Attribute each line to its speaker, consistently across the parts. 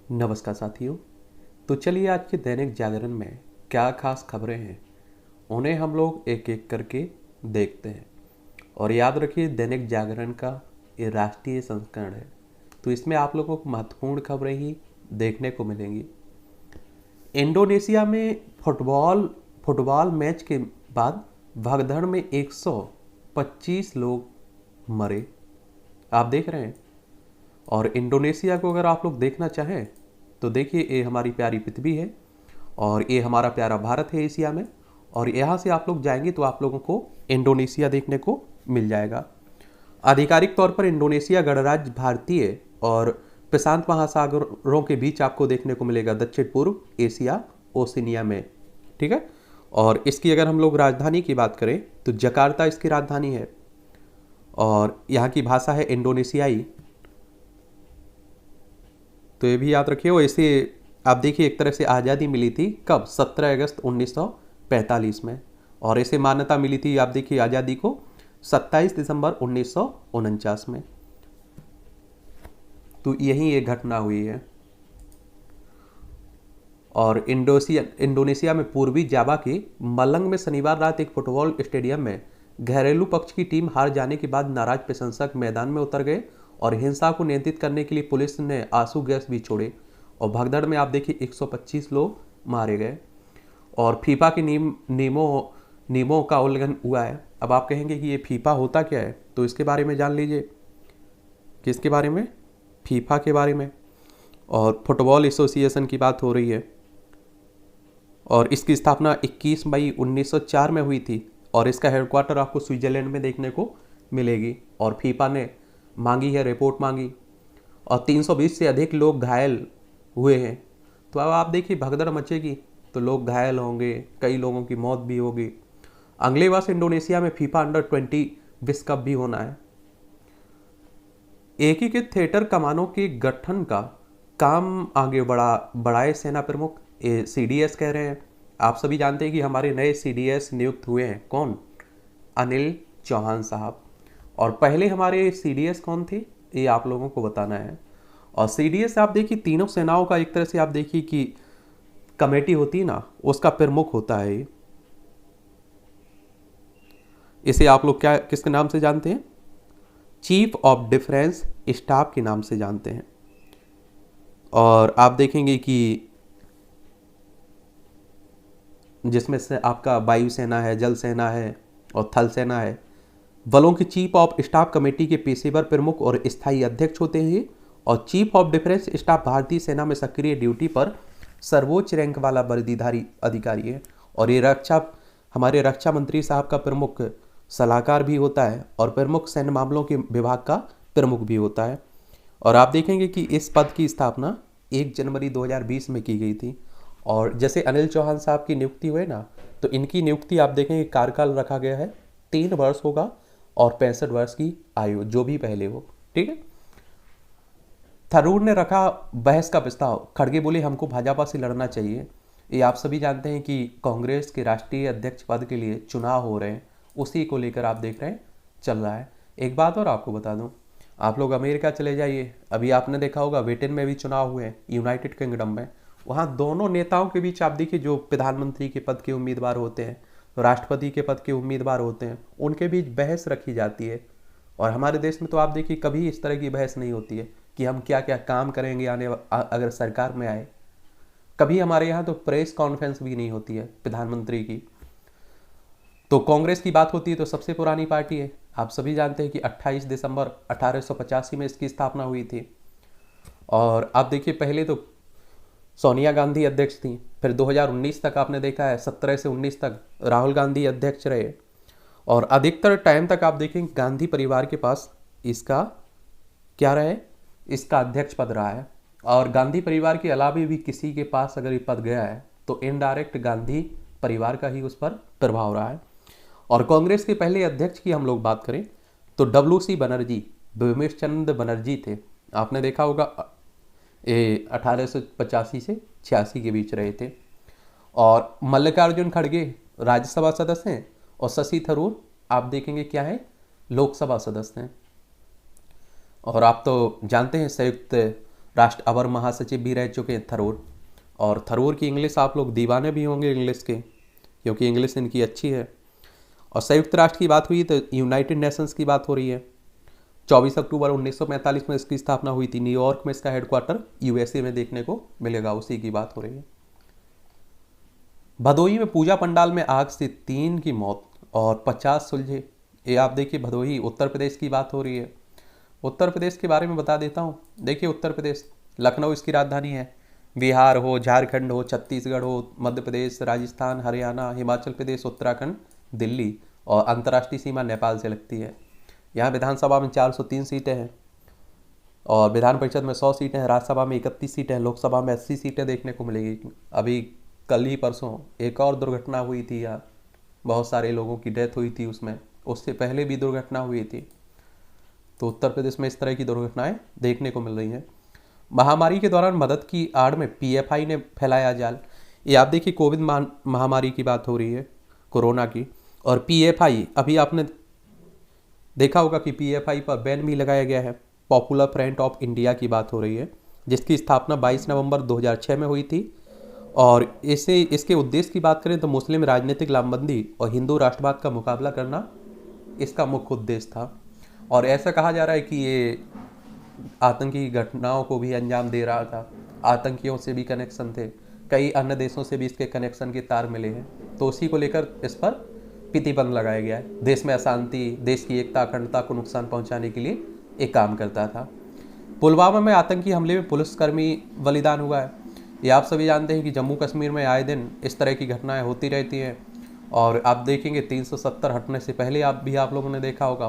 Speaker 1: नमस्कार साथियों। तो चलिए आज के दैनिक जागरण में क्या खास खबरें हैं उन्हें हम लोग एक एक करके देखते हैं। और याद रखिए दैनिक जागरण का ये राष्ट्रीय संस्करण है, तो इसमें आप लोगों को महत्वपूर्ण खबरें ही देखने को मिलेंगी। इंडोनेशिया में फुटबॉल फुटबॉल मैच के बाद भगदड़ में 125 लोग मरे, आप देख रहे हैं। और इंडोनेशिया को अगर आप लोग देखना चाहें तो देखिए, ये हमारी प्यारी पृथ्वी है और ये हमारा प्यारा भारत है एशिया में। और यहाँ से आप लोग जाएंगे तो आप लोगों को इंडोनेशिया देखने को मिल जाएगा। आधिकारिक तौर पर इंडोनेशिया गणराज्य भारतीय और प्रशांत महासागरों के बीच आपको देखने को मिलेगा, दक्षिण पूर्व एशिया ओशिनिया में। ठीक है। और इसकी अगर हम लोग राजधानी की बात करें तो जकार्ता इसकी राजधानी है और यहाँ की भाषा है इंडोनेशियाई। तो ये भी याद रखिए। और इसे आप देखिए, एक तरह से आज़ादी मिली थी कब? 17 अगस्त 1945 में। और इसे मान्यता मिली थी, आप देखिए, आज़ादी को 27 दिसंबर 1949 में। तो यही एक घटना हुई है। और इंडोनेशिया में पूर्वी जावा के मलंग में शनिवार रात एक फुटबॉल स्टेडियम में घरेलू पक्ष की टीम हार जाने के बाद नाराज प्रशंसक मैदान में उतर गए और हिंसा को नियंत्रित करने के लिए पुलिस ने आंसू गैस भी छोड़े। और भगदड़ में आप देखिए 125 लोग मारे गए और फीफा के नियमों का उल्लंघन हुआ है। अब आप कहेंगे कि ये फीफा होता क्या है, तो इसके बारे में जान लीजिए। किसके बारे में? फीफा के बारे में। और फुटबॉल एसोसिएशन की बात हो रही है और इसकी स्थापना 21 मई 1904 में हुई थी और इसका हेडक्वार्टर आपको स्विट्जरलैंड में देखने को मिलेगी। और फीफा ने मांगी है, रिपोर्ट मांगी और 320 से अधिक लोग घायल हुए हैं। तो अब आप देखिए, भगदड़ मचेगी तो लोग घायल होंगे, कई लोगों की मौत भी होगी। अगले वर्ष इंडोनेशिया में फीफा अंडर 20 विश्व कप भी होना है। एकीकृत थिएटर कमानों के गठन का काम आगे बढ़ाए सेना प्रमुख, CDS कह रहे हैं। आप सभी जानते हैं कि हमारे नए CDS नियुक्त हुए हैं। कौन? अनिल चौहान साहब। और पहले हमारे CDS कौन थे, ये आप लोगों को बताना है। और CDS आप देखिए, तीनों सेनाओं का एक तरह से आप देखिए कि कमेटी होती है ना, उसका प्रमुख होता है। इसे आप लोग क्या किसके नाम से जानते हैं? चीफ ऑफ डिफेंस स्टाफ के नाम से जानते हैं। और आप देखेंगे कि जिसमें से आपका वायुसेना है, जल सेना है और थल सेना है। बलों की चीफ ऑफ स्टाफ कमेटी के पेशेवर प्रमुख और स्थायी अध्यक्ष होते हैं। और चीफ ऑफ डिफेंस स्टाफ भारतीय सेना में सक्रिय ड्यूटी पर सर्वोच्च रैंक वाला वर्दीधारी अधिकारी है। और ये हमारे रक्षा मंत्री साहब का प्रमुख सलाहकार भी होता है और प्रमुख सैन्य मामलों के विभाग का प्रमुख भी होता है। और आप देखेंगे कि इस पद की स्थापना 1 जनवरी 2020 में की गई थी। और जैसे अनिल चौहान साहब की नियुक्ति हुई ना, तो इनकी नियुक्ति आप देखेंगे कार्यकाल रखा गया है 3 वर्ष होगा और 65 वर्ष की आयु, जो भी पहले हो। ठीक है। थरूर ने रखा बहस का प्रस्ताव, खड़गे बोले हमको भाजपा से लड़ना चाहिए। ये आप सभी जानते हैं कि कांग्रेस के राष्ट्रीय अध्यक्ष पद के लिए चुनाव हो रहे हैं, उसी को लेकर आप देख रहे हैं चल रहा है। एक बात और आपको बता दूं, आप लोग अमेरिका चले जाइए, अभी आपने देखा होगा ब्रिटेन में भी चुनाव हुए हैं, यूनाइटेड किंगडम में। वहाँ दोनों नेताओं के बीच आप देखिए, जो प्रधानमंत्री के पद के उम्मीदवार होते हैं, राष्ट्रपति के पद के उम्मीदवार होते हैं, उनके बीच बहस रखी जाती है। और हमारे देश में तो आप देखिए कभी इस तरह की बहस नहीं होती है कि हम क्या क्या काम करेंगे अगर सरकार में आए। कभी हमारे यहाँ तो प्रेस कॉन्फ्रेंस भी नहीं होती है प्रधानमंत्री की। तो कांग्रेस की बात होती है तो सबसे पुरानी पार्टी है। आप सभी जानते हैं कि 28 दिसंबर 1885 में इसकी स्थापना हुई थी। और आप देखिए, पहले तो सोनिया गांधी अध्यक्ष थी, फिर 2019 तक आपने देखा है, 17 से 19 तक राहुल गांधी अध्यक्ष रहे। और अधिकतर टाइम तक आप देखेंगे गांधी परिवार के पास इसका क्या रहे, इसका अध्यक्ष पद रहा है। और गांधी परिवार के अलावा भी किसी के पास अगर ये पद गया है तो इनडायरेक्ट गांधी परिवार का ही उस पर प्रभाव रहा है। और कांग्रेस के पहले अध्यक्ष की हम लोग बात करें तो WC बनर्जी, भूमेश चंद्र बनर्जी थे। आपने देखा होगा ये 1885 से 86 के बीच रहे थे। और मल्लिकार्जुन खड़गे राज्यसभा सदस्य हैं और शशि थरूर आप देखेंगे क्या है, लोकसभा सदस्य हैं। और आप तो जानते हैं संयुक्त राष्ट्र अवर महासचिव भी रह चुके हैं थरूर। और थरूर की इंग्लिश आप लोग दीवाने भी होंगे इंग्लिश के, क्योंकि इंग्लिश इनकी अच्छी है। और संयुक्त राष्ट्र की बात हुई तो यूनाइटेड नेशंस की बात हो रही है। 24 अक्टूबर 1945 में इसकी स्थापना हुई थी। न्यूयॉर्क में इसका हेडक्वार्टर यूएसए में देखने को मिलेगा, उसी की बात हो रही है। भदोही में पूजा पंडाल में आग से 3 की मौत और 50 सुलझे। ये आप देखिए, भदोही उत्तर प्रदेश की बात हो रही है। उत्तर प्रदेश के बारे में बता देता हूँ। देखिए, उत्तर प्रदेश, लखनऊ इसकी राजधानी है। बिहार हो, झारखंड हो, छत्तीसगढ़ हो, मध्य प्रदेश, राजस्थान, हरियाणा, हिमाचल प्रदेश, उत्तराखंड, दिल्ली, और अंतर्राष्ट्रीय सीमा नेपाल से लगती है। यहाँ विधानसभा में 403 सीटें हैं और विधान परिषद में 100 सीटें हैं। राज्यसभा में 31 सीटें हैं। लोकसभा में 80 सीटें देखने को मिलेगी। अभी कल ही परसों एक और दुर्घटना हुई थी, यहाँ बहुत सारे लोगों की डेथ हुई थी उसमें। उससे पहले भी दुर्घटना हुई थी। तो उत्तर प्रदेश में इस तरह की दुर्घटनाएं देखने को मिल रही हैं। महामारी के दौरान मदद की आड़ में पीएफआई ने फैलाया जाल। ये आप देखिए, कोविड महामारी की बात हो रही है, कोरोना की। और पीएफआई, अभी आपने देखा होगा कि पीएफआई पर बैन भी लगाया गया है। पॉपुलर फ्रंट ऑफ इंडिया की बात हो रही है, जिसकी स्थापना 22 नवंबर 2006 में हुई थी। और इसके उद्देश्य की बात करें तो मुस्लिम राजनीतिक लामबंदी और हिंदू राष्ट्रवाद का मुकाबला करना इसका मुख्य उद्देश्य था। और ऐसा कहा जा रहा है कि ये आतंकी घटनाओं को भी अंजाम दे रहा था। आतंकियों से भी कनेक्शन थे, कई अन्य देशों से भी इसके कनेक्शन के तार मिले हैं। तो उसी को लेकर इस पर प्रतिबंध लगाया गया है। देश में अशांति, देश की एकता अखंडता को नुकसान पहुंचाने के लिए एक काम करता था। पुलवामा में आतंकी हमले में पुलिसकर्मी बलिदान हुआ है। ये आप सभी जानते हैं कि जम्मू कश्मीर में आए दिन इस तरह की घटनाएं होती रहती हैं। और आप देखेंगे 370 हटने से पहले आप लोगों ने देखा होगा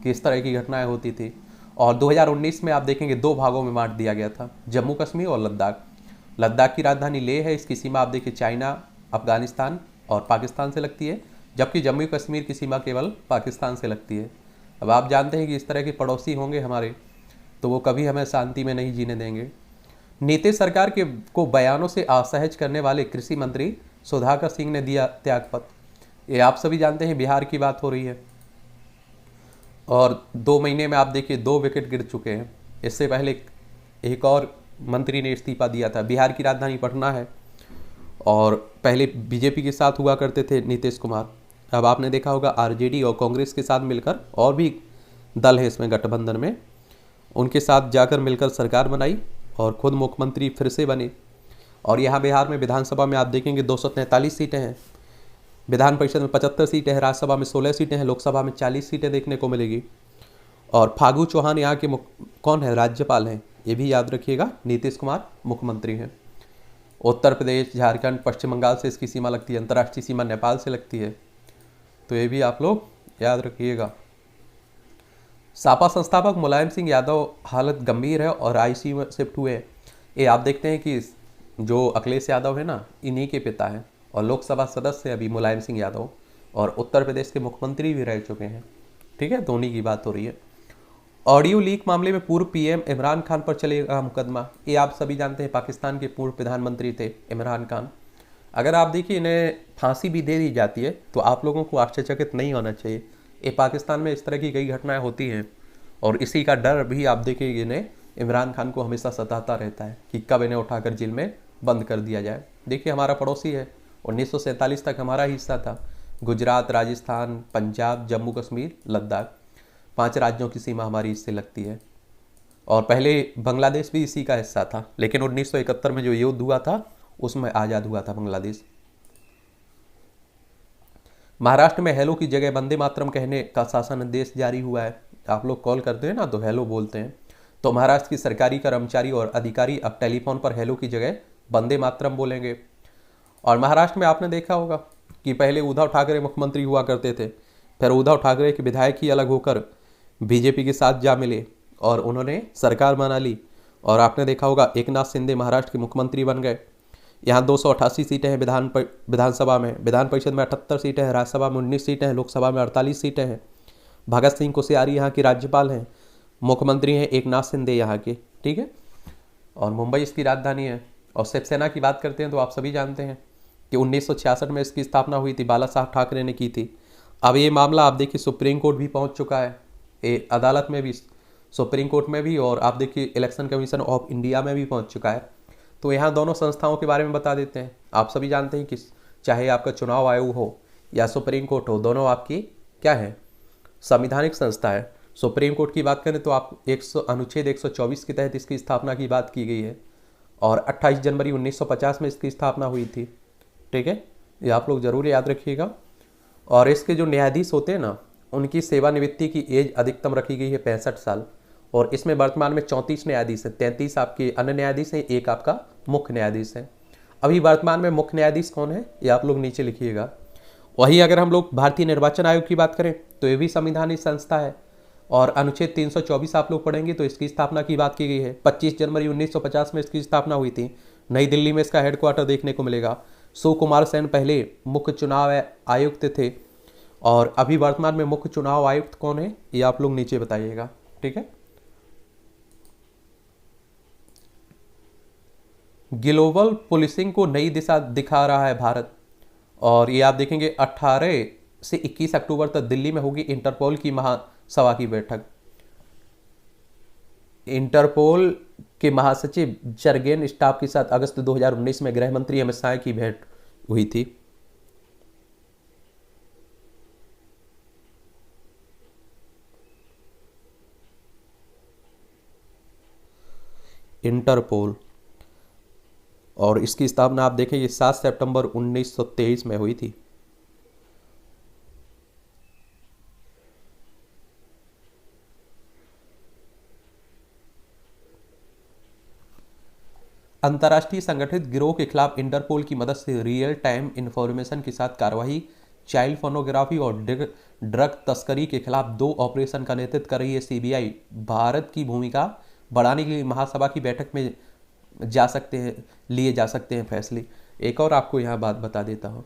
Speaker 1: कि इस तरह की घटनाएं होती थी। और 2019 में आप देखेंगे 2 भागों में बांट दिया गया था, जम्मू कश्मीर और लद्दाख। लद्दाख की राजधानी लेह है। इसकी सीमा आप देखिए चाइना, अफगानिस्तान और पाकिस्तान से लगती है, जबकि जम्मू कश्मीर की सीमा केवल पाकिस्तान से लगती है। अब आप जानते हैं कि इस तरह के पड़ोसी होंगे हमारे, तो वो कभी हमें शांति में नहीं जीने देंगे। नीतीश सरकार को बयानों से असहज करने वाले कृषि मंत्री सुधाकर सिंह ने दिया त्यागपत्र। ये आप सभी जानते हैं, बिहार की बात हो रही है। और 2 महीने में आप देखिए 2 विकेट गिर चुके हैं। इससे पहले एक और मंत्री ने इस्तीफा दिया था। बिहार की राजधानी पटना है और पहले बीजेपी के साथ हुआ करते थे नीतीश कुमार। अब आपने देखा होगा आरजेडी और कांग्रेस के साथ मिलकर, और भी दल है इसमें गठबंधन में, उनके साथ जाकर मिलकर सरकार बनाई और खुद मुख्यमंत्री फिर से बने। और यहाँ बिहार में विधानसभा में आप देखेंगे 243 सीटें हैं, विधान परिषद में 75 सीटें हैं, राज्यसभा में 16 सीटें हैं, लोकसभा में 40 सीटें देखने को मिलेगी। और फागू चौहान यहाँ के कौन है? राज्यपाल हैं। ये भी याद रखिएगा, नीतीश कुमार मुख्यमंत्री हैं। उत्तर प्रदेश, झारखंड, पश्चिम बंगाल से इसकी सीमा लगती है। अंतर्राष्ट्रीय सीमा नेपाल से लगती है, तो ये भी आप लोग याद रखिएगा। सापा संस्थापक मुलायम सिंह यादव हालत गंभीर है और आईसीयू में शिफ्ट हुए। ये आप देखते हैं कि जो अखिलेश यादव है ना, इन्हीं के पिता हैं और लोकसभा सदस्य अभी मुलायम सिंह यादव, और उत्तर प्रदेश के मुख्यमंत्री भी रह चुके हैं। ठीक है, धोनी की बात हो रही है। ऑडियो लीक मामले में पूर्व पीएम इमरान खान पर चलेगा मुकदमा। ये आप सभी जानते हैं, पाकिस्तान के पूर्व प्रधानमंत्री थे इमरान खान। अगर आप देखिए इन्हें फांसी भी दे दी जाती है तो आप लोगों को आश्चर्यचकित नहीं होना चाहिए। ये पाकिस्तान में इस तरह की कई घटनाएं होती हैं और इसी का डर भी आप देखिए इन्हें, इमरान खान को हमेशा सताता रहता है कि कब इन्हें उठाकर जेल में बंद कर दिया जाए। देखिए, हमारा पड़ोसी है, 1947 तक हमारा हिस्सा था। गुजरात, राजस्थान, पंजाब, जम्मू कश्मीर, लद्दाख, 5 राज्यों की सीमा हमारी इससे लगती है। और पहले बांग्लादेश भी इसी का हिस्सा था, लेकिन 1971 में जो युद्ध हुआ था उसमें आज़ाद हुआ था बांग्लादेश। महाराष्ट्र में हेलो की जगह वंदे मातरम कहने का शासन आदेश जारी हुआ है। आप लोग कॉल करते हैं ना तो हेलो बोलते हैं, तो महाराष्ट्र की सरकारी कर्मचारी और अधिकारी अब टेलीफोन पर हेलो की जगह वंदे मातरम बोलेंगे। और महाराष्ट्र में आपने देखा होगा कि पहले उद्धव ठाकरे मुख्यमंत्री हुआ करते थे, फिर उद्धव ठाकरे के विधायक ही अलग होकर बीजेपी के साथ जा मिले और उन्होंने सरकार बना ली। और आपने देखा होगा एकनाथ शिंदे महाराष्ट्र के मुख्यमंत्री बन गए। यहाँ 288 सीटें हैं विधानसभा में, विधान परिषद में 78 सीटें हैं, राज्यसभा में 19 सीटें हैं, लोकसभा में 48 सीटें हैं। भगत सिंह कोश्यारी यहाँ के राज्यपाल हैं, मुख्यमंत्री हैं एकनाथ शिंदे यहाँ के। ठीक है, और मुंबई इसकी राजधानी है। और शिवसेना की बात करते हैं तो आप सभी जानते हैं कि 1966 में इसकी स्थापना हुई थी, बाला साहब ठाकरे ने की थी। अब ये मामला आप देखिए सुप्रीम कोर्ट भी पहुँच चुका है, ये अदालत में भी सुप्रीम कोर्ट में भी, और आप देखिए इलेक्शन कमीशन ऑफ इंडिया में भी पहुंच चुका है। तो यहाँ दोनों संस्थाओं के बारे में बता देते हैं। आप सभी जानते हैं कि चाहे आपका चुनाव आयोग हो या सुप्रीम कोर्ट हो, दोनों आपकी क्या है, संवैधानिक संस्था है। सुप्रीम कोर्ट की बात करें तो आप अनुच्छेद 124 के तहत इसकी स्थापना की बात की गई है, और 28 जनवरी 1950 में इसकी स्थापना हुई थी। ठीक है, ये आप लोग जरूर याद रखिएगा। और इसके जो न्यायाधीश होते हैं ना, उनकी सेवानिवृत्ति की एज अधिकतम रखी गई है 65 साल। और इसमें वर्तमान में 34 न्यायाधीश हैं, 33 आपके अन्य न्यायाधीश हैं, एक आपका मुख्य न्यायाधीश है। अभी वर्तमान में मुख्य न्यायाधीश कौन है, ये आप लोग नीचे लिखिएगा। वही अगर हम लोग भारतीय निर्वाचन आयोग की बात करें तो ये भी संवैधानिक संस्था है, और अनुच्छेद 324 आप लोग पढ़ेंगे तो इसकी स्थापना की बात की गई है। 25 जनवरी 1950 में इसकी स्थापना हुई थी। नई दिल्ली में इसका हेडक्वार्टर देखने को मिलेगा। सुकुमार सेन पहले मुख्य चुनाव आयुक्त थे, और अभी वर्तमान में मुख्य चुनाव आयुक्त कौन है, ये आप लोग नीचे बताइएगा। ठीक है, ग्लोबल पुलिसिंग को नई दिशा दिखा रहा है भारत। और ये आप देखेंगे 18 से 21 अक्टूबर तक दिल्ली में होगी इंटरपोल की महासभा की बैठक। इंटरपोल के महासचिव जर्गेन स्टाफ के साथ अगस्त 2019 में गृह मंत्री अमित शाह की भेंट हुई थी। इंटरपोल, और इसकी स्थापना आप देखें ये 7 सितंबर 1923 में हुई थी। अंतर्राष्ट्रीय संगठित गिरोह के खिलाफ इंटरपोल की मदद से रियल टाइम इंफॉर्मेशन के साथ कार्रवाई, चाइल्ड फोर्नोग्राफी और ड्रग तस्करी के खिलाफ 2 ऑपरेशन का नेतृत्व कर रही है सीबीआई। भारत की भूमिका बढ़ाने के लिए महासभा की बैठक में लिए जा सकते हैं फैसले। एक और आपको यहाँ बात बता देता हूँ,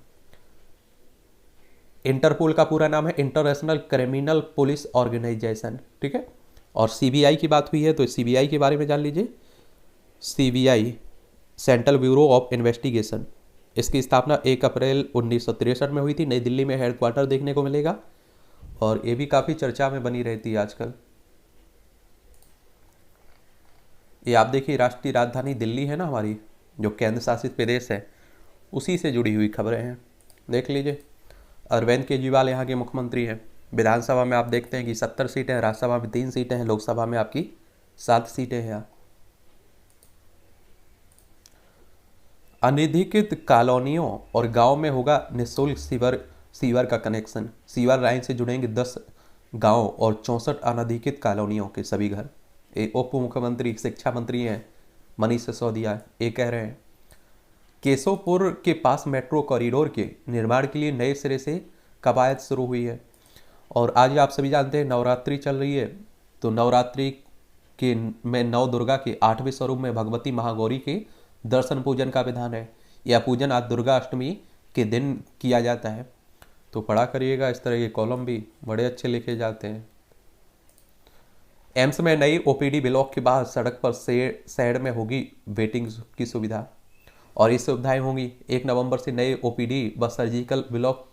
Speaker 1: इंटरपोल का पूरा नाम है इंटरनेशनल क्रिमिनल पुलिस ऑर्गेनाइजेशन। ठीक है, और सीबीआई की बात हुई है तो सीबीआई के बारे में जान लीजिए। CBI central bureau of investigation, इसकी स्थापना 1 अप्रैल 1963 में हुई थी। नई दिल्ली में हेडक्वार्टर देखने को मिलेगा, और ये भी काफ़ी चर्चा में बनी रहती है आजकल। ये आप देखिए राष्ट्रीय राजधानी दिल्ली है ना हमारी, जो केंद्र शासित प्रदेश है, उसी से जुड़ी हुई खबरें हैं, देख लीजिए। अरविंद केजरीवाल यहाँ के मुख्यमंत्री हैं। विधानसभा में आप देखते हैं कि 70 सीटें हैं, राज्यसभा में 3 सीटें हैं, लोकसभा में आपकी 7 सीटें हैं। अनधिकृत कॉलोनियों और गांव में होगा निःशुल्क सीवर का कनेक्शन। सीवर लाइन से जुड़ेंगे 10 गांव और 64 अनधिकृत कॉलोनियों के सभी घर। उप मुख्यमंत्री शिक्षा मंत्री हैं मनीष सिसोदिया, ये कह रहे हैं। केशवपुर के पास मेट्रो कॉरिडोर के निर्माण के लिए नए सिरे से कवायद शुरू हुई है। और आज आप सभी जानते हैं नवरात्रि चल रही है, तो नवरात्रि के में नव दुर्गा के 8वें स्वरूप में भगवती महागौरी के दर्शन पूजन का विधान है। यह पूजन आज दुर्गा अष्टमी के दिन किया जाता है। तो पढ़ा करिएगा, इस तरह के कॉलम भी बड़े अच्छे लिखे जाते हैं। एम्स में नई ओपीडी ब्लॉक के बाद सड़क पर शेड में होगी वेटिंग की सुविधा, और ये सुविधाएं होंगी 1 नवंबर से नए ओपीडी व सर्जिकल ब्लॉक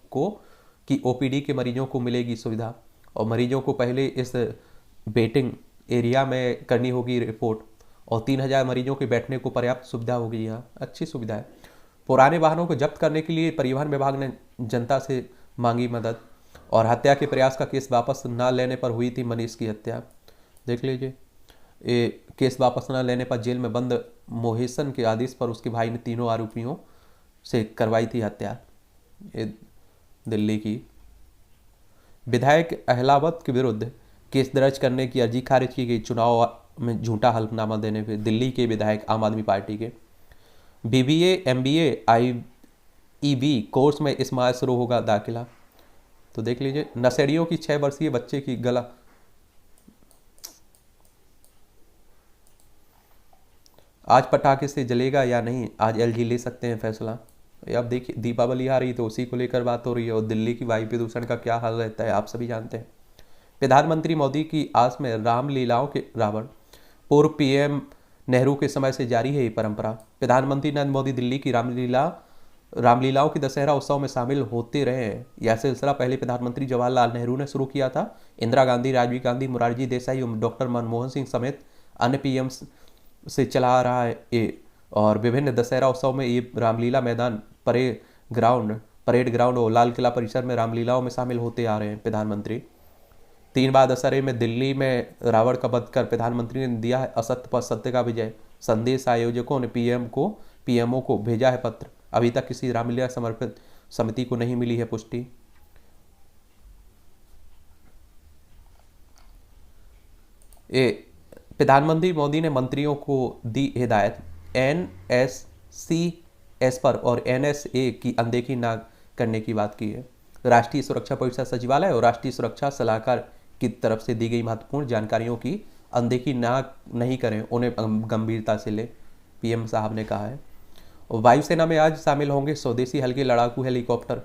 Speaker 1: की ओपीडी के मरीजों को मिलेगी सुविधा। और मरीजों को पहले इस वेटिंग एरिया में करनी होगी रिपोर्ट, और 3000 मरीजों के बैठने को पर्याप्त सुविधा होगी। यहाँ अच्छी सुविधा है। पुराने वाहनों को जब्त करने के लिए परिवहन विभाग ने जनता से मांगी मदद। और हत्या के प्रयास का केस वापस न लेने पर हुई थी मनीष की हत्या, देख लीजिए। ये केस वापस न लेने पर जेल में बंद मोहेसन के आदेश पर उसके भाई ने तीनों आरोपियों से करवाई थी हत्या। ये दिल्ली की। विधायक अहलावत के विरुद्ध केस दर्ज करने की अर्जी खारिज की गई, चुनाव में झूठा हल्फनामा देने पे। दिल्ली के विधायक आम आदमी पार्टी के। बीबीए एमबीए आईईबी कोर्स में इस माह शुरू होगा दाखिला। तो देख लीजिए। नशेड़ियों की 6 वर्षीय बच्चे की गला, आज पटाखे से जलेगा या नहीं, आज एलजी ले सकते हैं फैसला। अब देखिए दीपावली आ रही तो उसी को लेकर बात हो रही है, और दिल्ली की वायु प्रदूषण का क्या हाल रहता है आप सभी जानते हैं। प्रधानमंत्री मोदी की आस में रामलीलाओं के रावण। पूर्व पीएम नेहरू के समय से जारी है ये परंपरा। प्रधानमंत्री नरेंद्र मोदी दिल्ली की रामलीला रामलीलाओं की दशहरा उत्सव में शामिल होते रहे हैं। यह सिलसिला पहले प्रधानमंत्री जवाहरलाल नेहरू ने शुरू किया था। इंदिरा गांधी, राजीव गांधी, मोरारजी देसाई और डॉक्टर मनमोहन सिंह समेत अन्य पीएम से चला आ रहा है ये। और विभिन्न दशहरा उत्सव में ये रामलीला मैदान, परेड ग्राउंड और लाल किला परिसर में रामलीलाओं में शामिल होते आ रहे हैं प्रधानमंत्री। 3 बार दशहरे में दिल्ली में रावण का वध कर प्रधानमंत्री ने दिया है असत्य पर सत्य का विजय। संदेश आयोजकों ने पीएमओ को भेजा है पत्र। अभी तक किसी रामलीला समर्पित समिति को नहीं मिली है पुष्टि। प्रधानमंत्री मोदी ने मंत्रियों को दी हिदायत, एनएससीएस पर और एनएसए की अनदेखी न करने की बात की है। राष्ट्रीय सुरक्षा परिषद सचिवालय और राष्ट्रीय सुरक्षा सलाहकार की तरफ से दी गई महत्वपूर्ण जानकारियों की अनदेखी नहीं करें, उन्हें गंभीरता से ले, पीएम साहब ने कहा है। वायुसेना में आज शामिल होंगे स्वदेशी हल्के लड़ाकू हेलीकॉप्टर,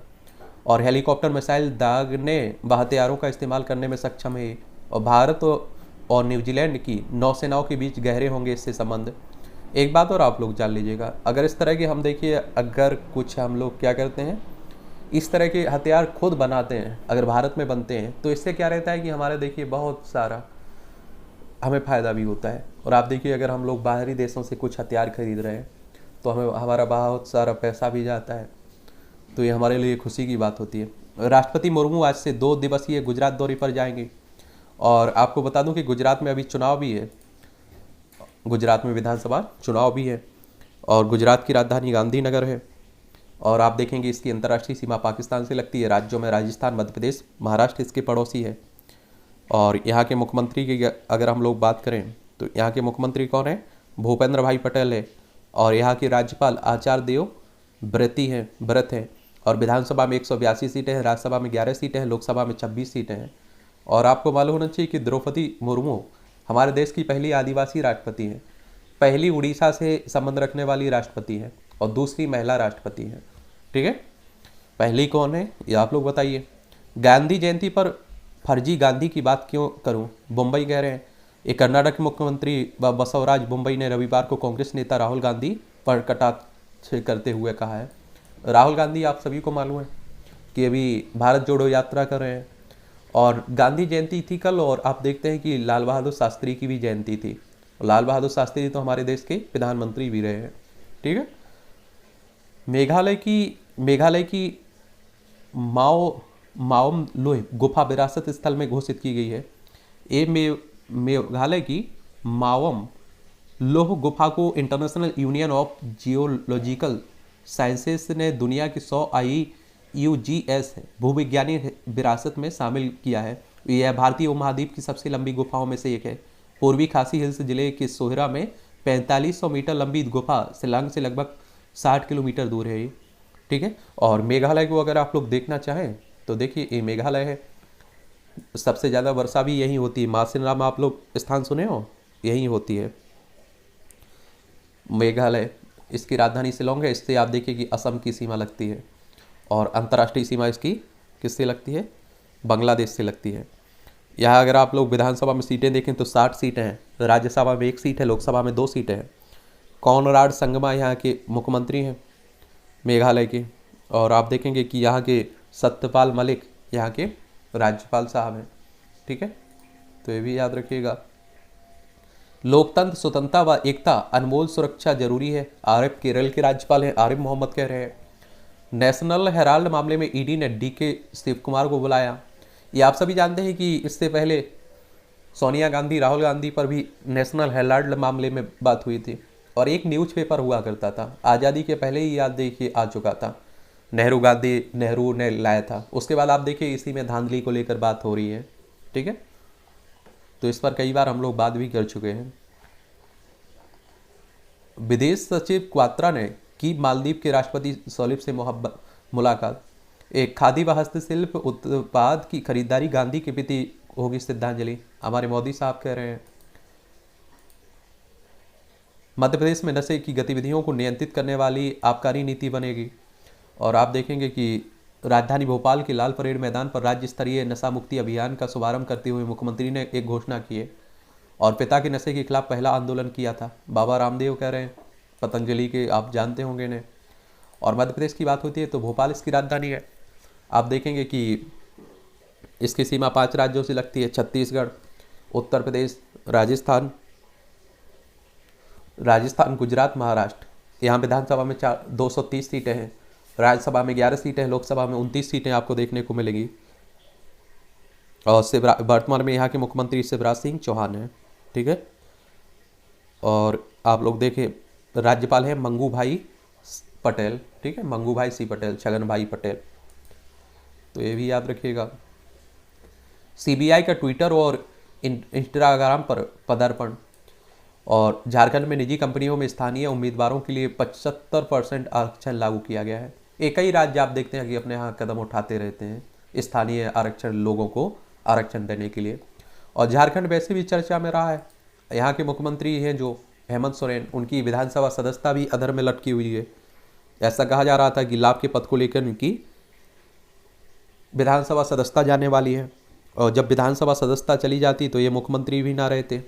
Speaker 1: और हेलीकॉप्टर मिसाइल दागने व हथियारों का इस्तेमाल करने में सक्षम है। और भारत और न्यूजीलैंड की नौसेनाओं के बीच गहरे होंगे इससे संबंध। एक बात और आप लोग जान लीजिएगा, अगर इस तरह के हम देखिए, अगर कुछ हम लोग क्या करते हैं, इस तरह के हथियार खुद बनाते हैं, अगर भारत में बनते हैं, तो इससे क्या रहता है कि हमारे देखिए बहुत सारा हमें फ़ायदा भी होता है। और आप देखिए अगर हम लोग बाहरी देशों से कुछ हथियार खरीद रहे हैं तो हमारा बहुत सारा पैसा भी जाता है, तो ये हमारे लिए खुशी की बात होती है। राष्ट्रपति मुर्मू आज से 2 दिवसीय गुजरात दौरे पर जाएंगे। और आपको बता दूं कि गुजरात में अभी चुनाव भी है, गुजरात में विधानसभा चुनाव भी है, और गुजरात की राजधानी गांधीनगर है। और आप देखेंगे इसकी अंतर्राष्ट्रीय सीमा पाकिस्तान से लगती है। राज्यों में राजस्थान, मध्य प्रदेश, महाराष्ट्र इसके पड़ोसी है। और यहाँ के मुख्यमंत्री की अगर हम लोग बात करें तो यहाँ के मुख्यमंत्री कौन है? भूपेंद्र भाई पटेल है। और यहाँ के राज्यपाल आचार्य देवव्रत है। और विधानसभा में 182 सीटें हैं, राज्यसभा में 11 सीटें हैं, लोकसभा में 26 सीटें हैं। और आपको मालूम होना चाहिए कि द्रौपदी मुर्मू हमारे देश की पहली आदिवासी राष्ट्रपति हैं, पहली उड़ीसा से संबंध रखने वाली राष्ट्रपति हैं, और दूसरी महिला राष्ट्रपति हैं। ठीक है, पहली कौन है ये आप लोग बताइए। गांधी जयंती पर फर्जी गांधी की बात क्यों करूं? मुंबई कह रहे हैं। एक कर्नाटक के मुख्यमंत्री बसवराज मुंबई ने रविवार को कांग्रेस नेता राहुल गांधी पर कटाक्ष करते हुए कहा है। राहुल गांधी आप सभी को मालूम है कि अभी भारत जोड़ो यात्रा कर रहे हैं, और गांधी जयंती थी कल। और आप देखते हैं कि लाल बहादुर शास्त्री की भी जयंती थी। लाल बहादुर शास्त्री तो हमारे देश के प्रधानमंत्री भी रहे हैं। ठीक है, मेघालय की माओम लोह गुफा विरासत स्थल में घोषित की गई है। ये मेघालय की माओम लोह गुफा को international union of geological sciences ने दुनिया की 100 IUGS भूविज्ञानी विरासत में शामिल किया है। यह भारतीय उपमहाद्वीप की सबसे लंबी गुफाओं में से एक है। पूर्वी खासी हिल्स जिले के सोहरा में 4500 मीटर लंबी गुफा शिलांग से लगभग 60 किलोमीटर दूर है। ठीक है, और मेघालय को अगर आप लोग देखना चाहें तो देखिए ये मेघालय है। सबसे ज़्यादा वर्षा भी यहीं होती है। मासिनराम आप लोग स्थान सुने हो, यहीं होती है मेघालय। इसकी राजधानी शिलोंग है। इससे आप देखिए कि असम की सीमा लगती है, और अंतर्राष्ट्रीय सीमा इसकी किससे लगती है? बांग्लादेश से लगती है। यहाँ अगर आप लोग विधानसभा में सीटें देखें तो 60 सीटें हैं, राज्यसभा में 1 सीट है, लोकसभा में 2 सीटें हैं। कॉनराड संगमा यहाँ के मुख्यमंत्री हैं मेघालय के। और आप देखेंगे कि यहाँ के सत्यपाल मलिक यहाँ के राज्यपाल साहब हैं। ठीक है, तो ये भी याद रखिएगा। लोकतंत्र, स्वतंत्रता व एकता, अनमोल सुरक्षा जरूरी है, आरिफ केरल के राज्यपाल हैं, आरिफ मोहम्मद कह रहे हैं। नेशनल हेराल्ड मामले में ईडी ने DK शिव कुमार को बुलाया। ये आप सभी जानते हैं कि इससे पहले सोनिया गांधी, राहुल गांधी पर भी नेशनल हेराल्ड मामले में बात हुई थी, और एक न्यूज़पेपर हुआ करता था, आज़ादी के पहले ही याद देखिए आ चुका था, नेहरू ने लाया था। उसके बाद आप देखिए इसी में धांधली को लेकर बात हो रही है। ठीक है, तो इस पर कई बार हम लोग बात भी कर चुके हैं। विदेश सचिव क्वात्रा ने की मालदीव के राष्ट्रपति सोलिह से मुलाकात। एक खादी व हस्तशिल्प उत्पाद की खरीदारी गांधी के प्रति होगी श्रद्धांजलि, हमारे मोदी साहब कह रहे हैं। मध्य प्रदेश में नशे की गतिविधियों को नियंत्रित करने वाली आबकारी नीति बनेगी। और आप देखेंगे कि राजधानी भोपाल के लाल परेड मैदान पर राज्य स्तरीय नशा मुक्ति अभियान का शुभारंभ करते हुए मुख्यमंत्री ने एक घोषणा की है, और पिता के नशे के खिलाफ पहला आंदोलन किया था। बाबा रामदेव कह रहे हैं, पतंजलि के आप जानते होंगे इन्हें। और मध्य प्रदेश की बात होती है तो भोपाल इसकी राजधानी है। आप देखेंगे कि इसकी सीमा 5 राज्यों से लगती है, छत्तीसगढ़, उत्तर प्रदेश, राजस्थान, गुजरात, महाराष्ट्र। यहाँ विधानसभा में 230 सीटें हैं, राज्यसभा में 11 सीटें हैं, लोकसभा में 29 सीटें आपको देखने को मिलेगी। और वर्तमान में यहाँ के मुख्यमंत्री शिवराज सिंह चौहान हैं, ठीक है। और आप लोग देखें राज्यपाल है मंगू भाई पटेल, ठीक है, मंगू भाई सी पटेल, छगन भाई पटेल, तो ये भी याद रखिएगा। सीबीआई का ट्विटर और इंस्टाग्राम पर पदार्पण। और झारखंड में निजी कंपनियों में स्थानीय उम्मीदवारों के लिए 75% आरक्षण लागू किया गया है। एक ही राज्य आप देखते हैं कि अपने यहाँ कदम उठाते रहते हैं स्थानीय आरक्षण लोगों को आरक्षण देने के लिए। और झारखंड वैसे भी चर्चा में रहा है। यहाँ के मुख्यमंत्री हैं जो हेमंत सोरेन, उनकी विधानसभा सदस्यता भी अधर में लटकी हुई है। ऐसा कहा जा रहा था कि लाभ के पद को लेकर उनकी विधानसभा सदस्यता जाने वाली है, और जब विधानसभा सदस्यता चली जाती तो ये मुख्यमंत्री भी ना रहते।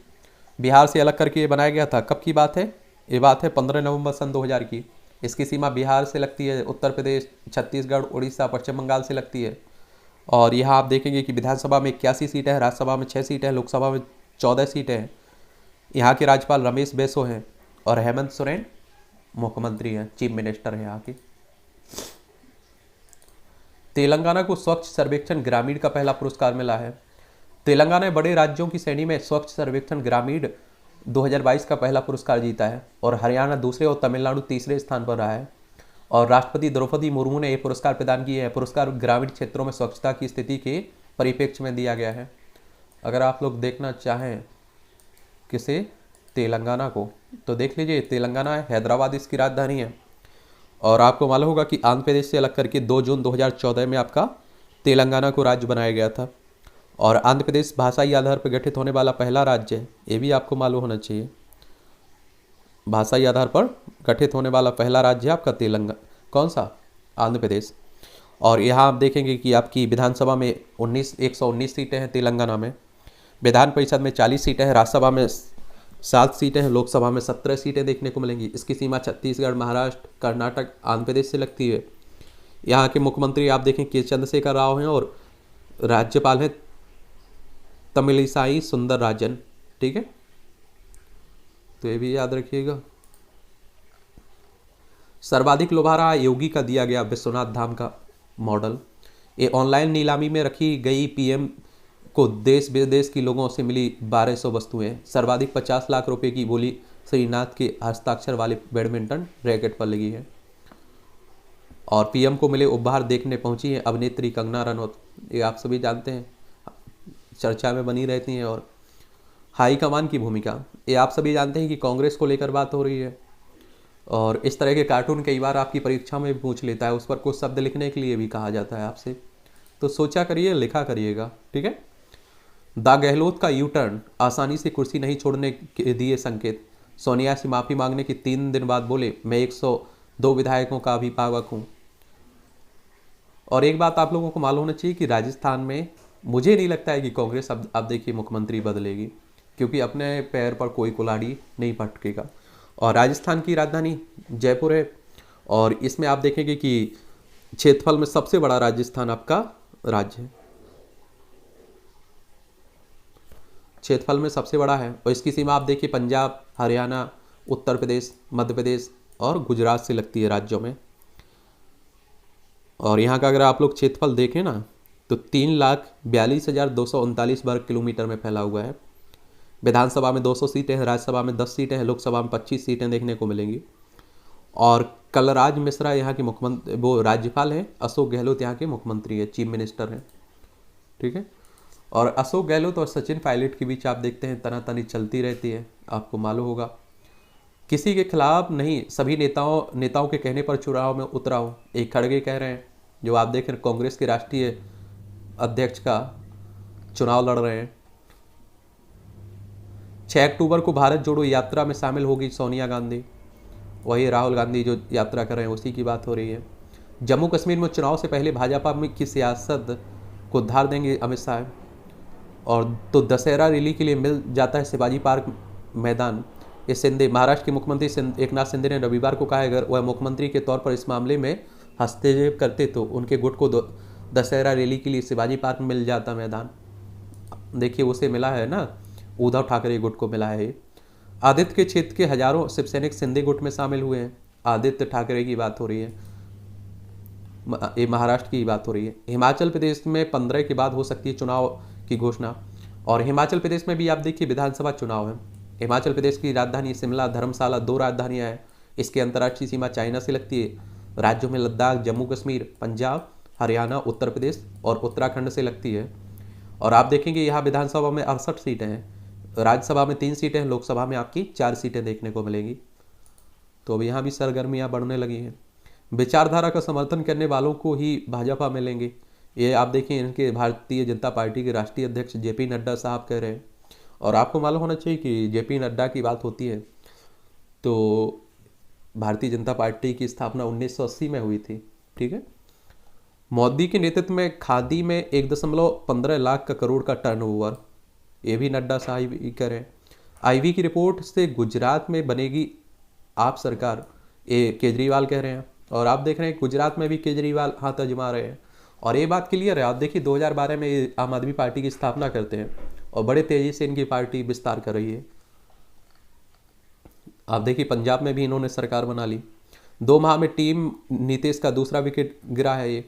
Speaker 1: बिहार से अलग करके ये बनाया गया था। कब की बात है? ये बात है 15 नवंबर सन 2000 की। इसकी सीमा बिहार से लगती है, उत्तर प्रदेश, छत्तीसगढ़, उड़ीसा, पश्चिम बंगाल से लगती है। और यहाँ आप देखेंगे कि विधानसभा में 81 सीटें हैं, राज्यसभा में 6 सीटें हैं, लोकसभा में 14 सीटें हैं। यहाँ के राज्यपाल रमेश बैसो हैं और हेमंत सोरेन मुख्यमंत्री हैं, चीफ मिनिस्टर हैं यहाँ की। तेलंगाना को स्वच्छ सर्वेक्षण ग्रामीण का पहला पुरस्कार मिला है। तेलंगाना ने बड़े राज्यों की श्रेणी में स्वच्छ सर्वेक्षण ग्रामीण 2022 का पहला पुरस्कार जीता है, और हरियाणा दूसरे और तमिलनाडु तीसरे स्थान पर रहा है। और राष्ट्रपति द्रौपदी मुर्मू ने यह पुरस्कार प्रदान किया है। पुरस्कार ग्रामीण क्षेत्रों में स्वच्छता की स्थिति के परिप्रेक्ष्य में दिया गया है। अगर आप लोग देखना चाहें किसे, तेलंगाना को, तो देख लीजिए तेलंगाना है, हैदराबाद इसकी राजधानी है। और आपको मालूम होगा कि आंध्र प्रदेश से अलग करके 2 जून 2014 में आपका तेलंगाना को राज्य बनाया गया था। और आंध्र प्रदेश भाषाई आधार पर गठित होने वाला पहला राज्य है, ये भी आपको मालूम होना चाहिए। भाषाई आधार पर गठित होने वाला पहला राज्य है आपका तेलंगाना। कौन सा? आंध्र प्रदेश। और यहाँ आप देखेंगे कि आपकी विधानसभा में 119 सीटें हैं तेलंगाना में, विधान परिषद में 40 सीटें हैं, राज्यसभा में 7 सीटें हैं, लोकसभा में 17 सीटें देखने को मिलेंगी। इसकी सीमा छत्तीसगढ़, महाराष्ट्र, कर्नाटक, आंध्र प्रदेश से लगती है। यहाँ के मुख्यमंत्री आप देखें के चंद्रशेखर राव हैं, और राज्यपाल हैं तमिलिसाई सुंदरराजन, ठीक है, तो ये भी याद रखिएगा। सर्वाधिक लोभारा योगी का दिया गया विश्वनाथ धाम का मॉडल। ये ऑनलाइन नीलामी में रखी गई पीएम को देश विदेश के लोगों से मिली 1200 वस्तुएं। सर्वाधिक 50 लाख रुपए की बोली श्रीनाथ के हस्ताक्षर वाले बैडमिंटन रैकेट पर लगी है। और पीएम को मिले उपहार देखने पहुंची है अभिनेत्री कंगना रनौत। ये आप सभी जानते हैं, चर्चा में बनी रहती हैं। और हाईकमान की भूमिका, ये आप सभी जानते हैं कि कांग्रेस को लेकर बात हो रही है। और इस तरह के कार्टून कई बार आपकी परीक्षा में भी पूछ लेता है, उस पर कुछ शब्द लिखने के लिए भी कहा जाता है आपसे, तो सोचा करिए, लिखा करिएगा, ठीक है। द गहलोत का यू टर्न, आसानी से कुर्सी नहीं छोड़ने के दिए संकेत। सोनिया से माफ़ी मांगने के 3 दिन बाद बोले, मैं 102 विधायकों का अभिभावक हूँ। और एक बात आप लोगों को मालूम होना चाहिए कि राजस्थान में मुझे नहीं लगता है कि कांग्रेस अब देखिए मुख्यमंत्री बदलेगी, क्योंकि अपने पैर पर कोई कुल्हाड़ी नहीं पटकेगा। और राजस्थान की राजधानी जयपुर है, और इसमें आप देखेंगे कि क्षेत्रफल में सबसे बड़ा राजस्थान आपका राज्य है, क्षेत्रफल में सबसे बड़ा है। और इसकी सीमा आप देखिए पंजाब, हरियाणा, उत्तर प्रदेश, मध्य प्रदेश और गुजरात से लगती है राज्यों में। और यहाँ का अगर आप लोग क्षेत्रफल देखें ना, तो 3,42,239 वर्ग किलोमीटर में फैला हुआ है। विधानसभा में 200 सीटें हैं, राज्यसभा में 10 सीटें हैं, लोकसभा में 25 सीटें देखने को मिलेंगी। और कलराज मिश्रा यहाँ के मुख्यमंत्री, वो राज्यपाल हैं। अशोक गहलोत यहाँ के मुख्यमंत्री है, चीफ मिनिस्टर हैं, ठीक है। और अशोक गहलोत और सचिन पायलट के बीच आप देखते हैं तनातनी चलती रहती है, आपको मालूम होगा। किसी के खिलाफ नहीं, सभी नेताओं के कहने पर चुनाव में उतरा हूँ, एक खड़गे कह रहे हैं, जो आप देख रहे हैं कांग्रेस के राष्ट्रीय अध्यक्ष का चुनाव लड़ रहे हैं। 6 अक्टूबर को भारत जोड़ो यात्रा में शामिल होगी सोनिया गांधी, वही राहुल गांधी जो यात्रा कर रहे हैं उसी की बात हो रही है। जम्मू कश्मीर में चुनाव से पहले भाजपा में की सियासत को धार देंगे अमित शाह। और तो दशहरा रैली के लिए मिल जाता है शिवाजी पार्क मैदान, ये शिंदे, महाराष्ट्र के मुख्यमंत्री एकनाथ शिंदे ने रविवार को कहा है अगर वह मुख्यमंत्री के तौर पर इस मामले में हस्तक्षेप करते तो उनके गुट को दशहरा रैली के लिए शिवाजी पार्क में मिल जाता मैदान। देखिए उसे मिला है ना, उद्धव ठाकरे गुट को मिला है। आदित्य के क्षेत्र के हजारों शिवसैनिक शिंदे गुट में शामिल हुए हैं। आदित्य ठाकरे की बात हो रही है, ये महाराष्ट्र की बात हो रही है। हिमाचल प्रदेश में 15 के बाद हो सकती है चुनाव की घोषणा। और हिमाचल प्रदेश में भी आप देखिए विधानसभा चुनाव है। हिमाचल प्रदेश की राजधानी शिमला, धर्मशाला 2 राजधानियां हैं। इसकी अंतर्राष्ट्रीय सीमा चाइना से लगती है। राज्यों में लद्दाख, जम्मू कश्मीर, पंजाब, हरियाणा, उत्तर प्रदेश और उत्तराखंड से लगती है। और आप देखेंगे यहाँ विधानसभा में 68 सीटें हैं, राज्यसभा में 3 सीटें हैं, लोकसभा में आपकी 4 सीटें देखने को मिलेंगी। तो अब यहाँ भी सरगर्मियाँ बढ़ने लगी हैं। विचारधारा का समर्थन करने वालों को ही भाजपा मिलेंगे, ये आप देखिए इनके भारतीय जनता पार्टी के राष्ट्रीय अध्यक्ष जेपी नड्डा साहब कह रहे हैं। और आपको मालूम होना चाहिए कि जेपी नड्डा की बात होती है तो भारतीय जनता पार्टी की स्थापना 1980 में हुई थी, ठीक है। मोदी के नेतृत्व में खादी में 1.15 लाख का करोड़ का टर्नओवर, ये भी नड्डा साहब ही कह रहे हैं। आईवी की रिपोर्ट से गुजरात में बनेगी आप सरकार, ये केजरीवाल कह रहे हैं। और आप देख रहे हैं गुजरात में भी केजरीवाल हाथ आजमा रहे हैं। और ये बात क्लियर है, आप देखिए 2012 में ये आम आदमी पार्टी की स्थापना करते हैं और बड़े तेजी से इनकी पार्टी विस्तार कर रही है। आप देखिए पंजाब में भी इन्होंने सरकार बना ली। 2 माह में टीम नीतीश का दूसरा विकेट गिरा है। ये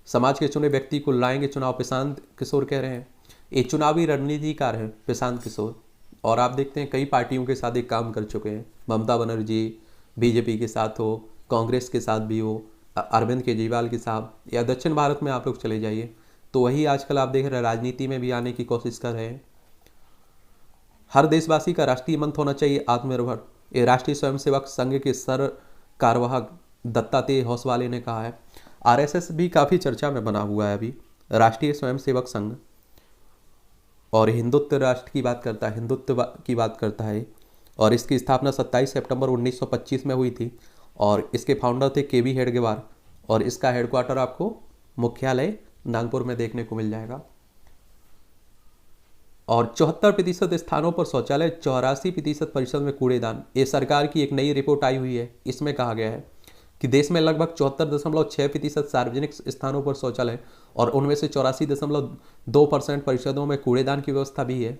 Speaker 1: समाज के चुने व्यक्ति को लाएंगे चुनाव, प्रशांत किशोर कह रहे हैं। ये चुनावी रणनीतिकार है प्रशांत किशोर। और आप देखते हैं कई पार्टियों के साथ एक काम कर चुके हैं। ममता बनर्जी बीजेपी के साथ हो, कांग्रेस के साथ भी हो, अरविंद केजरीवाल के साथ, या दक्षिण भारत में आप लोग चले जाइए तो वही आजकल आप देख रहे हैं राजनीति में भी आने की कोशिश कर रहे हैं। हर देशवासी का राष्ट्रीय मंत्र होना चाहिए आत्मनिर्भर, ये राष्ट्रीय स्वयंसेवक संघ के सर कार्यवाहक दत्तात्रेय होसवाले ने कहा है। आरएसएस भी काफ़ी चर्चा में बना हुआ है अभी, राष्ट्रीय स्वयंसेवक संघ। और हिंदुत्व राष्ट्र की बात करता है, हिंदुत्व की बात करता है। और इसकी स्थापना 27 सितंबर 1925 में हुई थी। और इसके फाउंडर थे केवी हेडगेवार। और इसका हेडक्वार्टर आपको मुख्यालय नागपुर में देखने को मिल जाएगा। और 74% स्थानों पर शौचालय, 84% परिसर में कूड़ेदान। ये सरकार की एक नई रिपोर्ट आई हुई है, इसमें कहा गया है कि देश में लगभग 74.6% सार्वजनिक स्थानों पर शौचालय और उनमें से 84.2% परिषदों में कूड़ेदान की व्यवस्था भी है।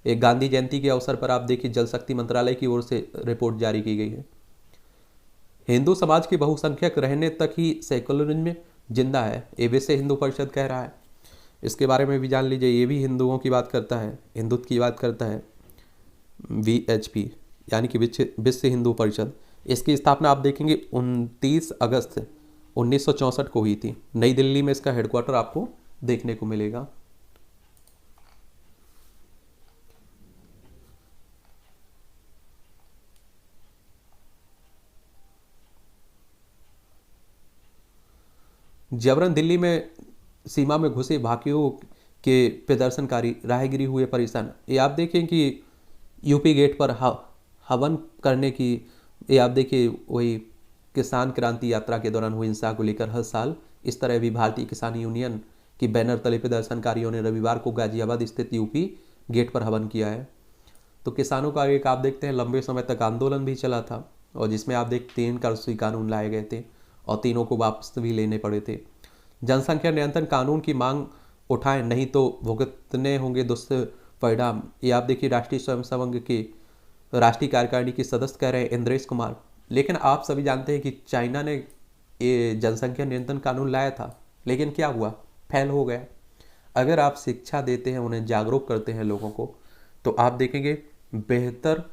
Speaker 1: एक गांधी जयंती के अवसर पर आप देखिए जल शक्ति मंत्रालय की ओर से रिपोर्ट जारी की गई है। हिंदू समाज के बहुसंख्यक रहने तक ही सेकुलरिज्म जिंदा है, ये विश्व हिंदू परिषद कह रहा है। इसके बारे में भी जान लीजिए, ये भी हिंदुओं की बात करता है, हिंदुत्व की बात करता है। VHP यानी कि विश्व हिंदू परिषद, इसकी स्थापना आप देखेंगे 29 अगस्त 1964 को हुई थी। नई दिल्ली में इसका हेडक्वार्टर आपको देखने को मिलेगा। जबरन दिल्ली में सीमा में घुसे भाकियों के प्रदर्शनकारी राहगीरी हुए परेशान। ये आप देखें कि यूपी गेट पर हवन करने की, ये आप देखिए वही किसान क्रांति यात्रा के दौरान हुई हिंसा को लेकर हर साल इस तरह भी भारतीय किसान यूनियन की बैनर तले प्रदर्शनकारियों ने रविवार को गाजियाबाद स्थित यूपी गेट पर हवन किया है। तो किसानों का एक आप देखते हैं लंबे समय तक आंदोलन भी चला था और जिसमें आप देखते 3 कृषि कानून लाए गए थे और तीनों को वापस भी लेने पड़े थे। जनसंख्या नियंत्रण कानून की मांग उठाएं, नहीं तो भुगतने होंगे दुष्परिणाम। ये आप देखिए राष्ट्रीय स्वयंसेवक के राष्ट्रीय कार्यकारिणी के सदस्य कह रहे हैं इंद्रेश कुमार। लेकिन आप सभी जानते हैं कि चाइना ने ये जनसंख्या नियंत्रण कानून लाया था, लेकिन क्या हुआ, फेल हो गया। अगर आप शिक्षा देते हैं, उन्हें जागरूक करते हैं लोगों को, तो आप देखेंगे बेहतर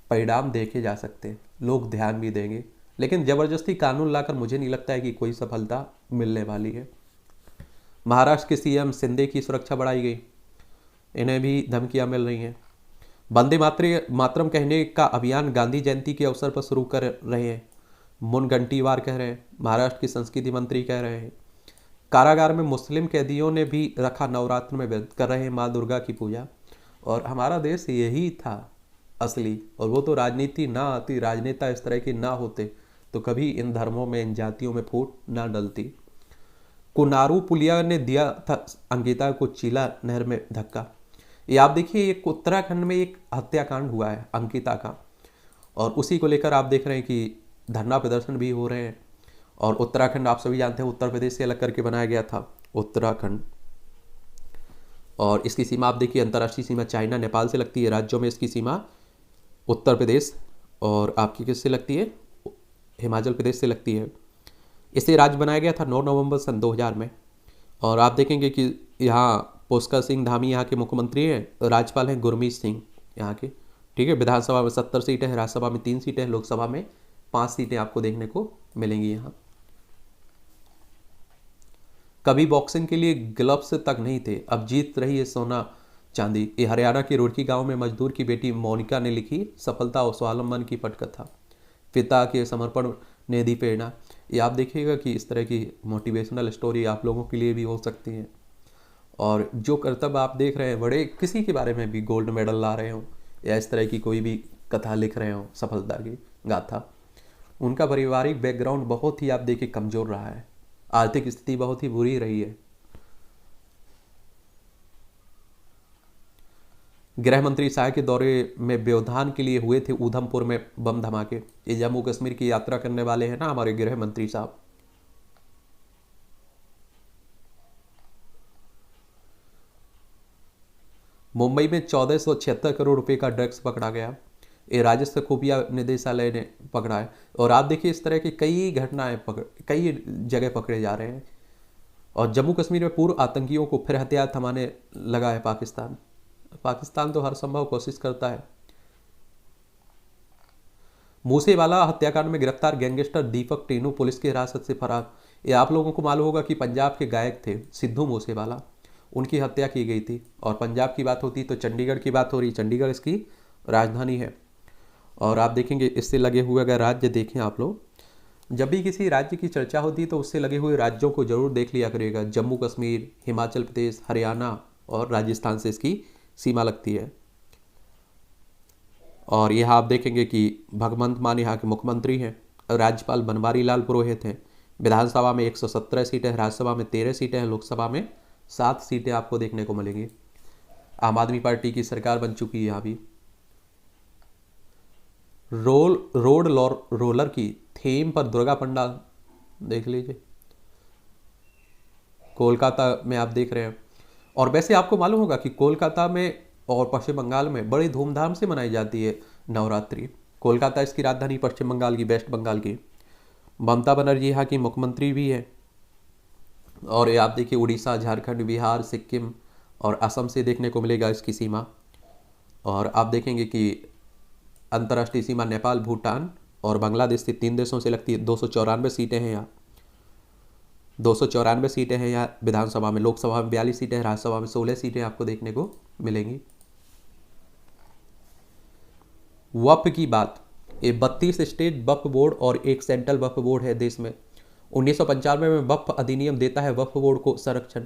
Speaker 1: परिणाम देखे जा सकते हैं, लोग ध्यान भी देंगे। लेकिन ज़बरदस्ती कानून लाकर मुझे नहीं लगता है कि कोई सफलता मिलने वाली है। महाराष्ट्र के सीएम शिंदे की सुरक्षा बढ़ाई गई, इन्हें भी धमकियां मिल रही हैं। वंदे मातरम कहने का अभियान गांधी जयंती के अवसर पर शुरू कर रहे हैं, मुनगंटीवार कह रहे हैं। महाराष्ट्र के संस्कृति मंत्री कह रहे हैं। कारागार में मुस्लिम कैदियों ने भी रखा नवरात्र में व्रत, कर रहे हैं माँ दुर्गा की पूजा। और हमारा देश यही था असली, और वो तो राजनीति ना आती, राजनेता इस तरह के ना होते तो कभी इन धर्मों में, इन जातियों में फूट ना डलती। कुनारू पुलिया ने दिया था अंकिता को चीला नहर में धक्का। ये आप देखिए एक उत्तराखंड में एक हत्याकांड हुआ है अंकिता का। और उसी को लेकर आप देख रहे हैं कि धरना प्रदर्शन भी हो रहे हैं। और उत्तराखंड आप सभी जानते हैं उत्तर प्रदेश से अलग करके बनाया गया था उत्तराखंड, और इसकी सीमा आप देखिए अंतर्राष्ट्रीय सीमा चाइना नेपाल से लगती है। राज्यों में इसकी सीमा उत्तर प्रदेश और आपकी किससे लगती है, हिमाचल प्रदेश से लगती है। इसे राज्य बनाया गया था 9 नवंबर सन 2000 में। और आप देखेंगे कि यहाँ पुष्कर सिंह धामी यहाँ के मुख्यमंत्री हैं, राज्यपाल हैं गुरमीत सिंह यहाँ के, ठीक है। विधानसभा में 70 सीटें हैं, राज्यसभा में 3 सीटें हैं, लोकसभा में 5 सीटें आपको देखने को मिलेंगी यहाँ। कभी बॉक्सिंग के लिए ग्लव्स तक नहीं थे, अब जीत रही है सोना चांदी। ये हरियाणा के रुड़की गांव में मजदूर की बेटी मोनिका ने लिखी सफलता और स्वावलंबन की पटकथा। पिता के समर्पण ने दी प्रेरणा। ये आप देखिएगा कि इस तरह की मोटिवेशनल स्टोरी आप लोगों के लिए भी हो सकती है। और जो करतब आप देख रहे हैं, बड़े किसी के बारे में भी गोल्ड मेडल ला रहे हो या इस तरह की कोई भी कथा लिख रहे हो सफलता की गाथा, उनका पारिवारिक बैकग्राउंड बहुत ही आप देखिए कमज़ोर रहा है, आर्थिक स्थिति बहुत ही बुरी रही है। गृह मंत्री शाह के दौरे में व्यवधान के लिए हुए थे उधमपुर में बम धमाके। ये जम्मू कश्मीर की यात्रा करने वाले हैं ना हमारे गृह मंत्री साहब। मुंबई में 1476 करोड़ रुपए का ड्रग्स पकड़ा गया। ये राजस्व खुफिया निदेशालय ने पकड़ा है। और आप देखिए इस तरह की कई घटनाएं कई जगह पकड़े जा रहे हैं। और जम्मू कश्मीर में पूर्व आतंकियों को फिर हथियार थमाने लगा है पाकिस्तान। पाकिस्तान तो हर संभव कोशिश करता है। मूसेवाला हत्याकांड में गिरफ्तार गैंगस्टर दीपक टेनू पुलिस की हिरासत से फरार। ये आप लोगों को मालूम होगा कि पंजाब के गायक थे सिद्धू मूसेवाला, उनकी हत्या की गई थी। और पंजाब की बात होती तो चंडीगढ़ की बात हो रही, चंडीगढ़ इसकी राजधानी है। और आप देखेंगे इससे लगे हुए अगर राज्य देखें आप लोग, जब भी किसी राज्य की चर्चा होती तो उससे लगे हुए राज्यों को जरूर देख लिया करिएगा। जम्मू कश्मीर, हिमाचल प्रदेश, हरियाणा और राजस्थान से इसकी सीमा लगती है। और यहाँ आप देखेंगे कि भगवंत मान यहाँ के मुख्यमंत्री हैं, राज्यपाल बनवारी लाल पुरोहित हैं। विधानसभा में 117 सीटें, राज्यसभा में 13 सीटें हैं, लोकसभा में 7 सीटें आपको देखने को मिलेंगी। आम आदमी पार्टी की सरकार बन चुकी है यहाँ भी। रोड रोलर की थीम पर दुर्गा पंडाल देख लीजिए, कोलकाता में आप देख रहे हैं। और वैसे आपको मालूम होगा कि कोलकाता में और पश्चिम बंगाल में बड़ी धूमधाम से मनाई जाती है नवरात्रि। कोलकाता इसकी राजधानी, पश्चिम बंगाल की, वेस्ट बंगाल की। ममता बनर्जी यहाँ की मुख्यमंत्री भी है। और ये आप देखिए उड़ीसा, झारखंड, बिहार, सिक्किम और असम से देखने को मिलेगा इसकी सीमा। और आप देखेंगे कि अंतर्राष्ट्रीय सीमा नेपाल, भूटान और बांग्लादेश से 3 देशों से लगती है। 294 सीटें हैं यहाँ, 294 सीटें हैं यहाँ विधानसभा में। लोकसभा में 42 सीटें हैं, राज्यसभा में 16 सीटें आपको देखने को मिलेंगी। वक्फ की बात, ये 32 स्टेट वक्फ बोर्ड और एक सेंट्रल वक्फ बोर्ड है देश में। 1995 में वक्फ अधिनियम देता है वक्फ बोर्ड को संरक्षण।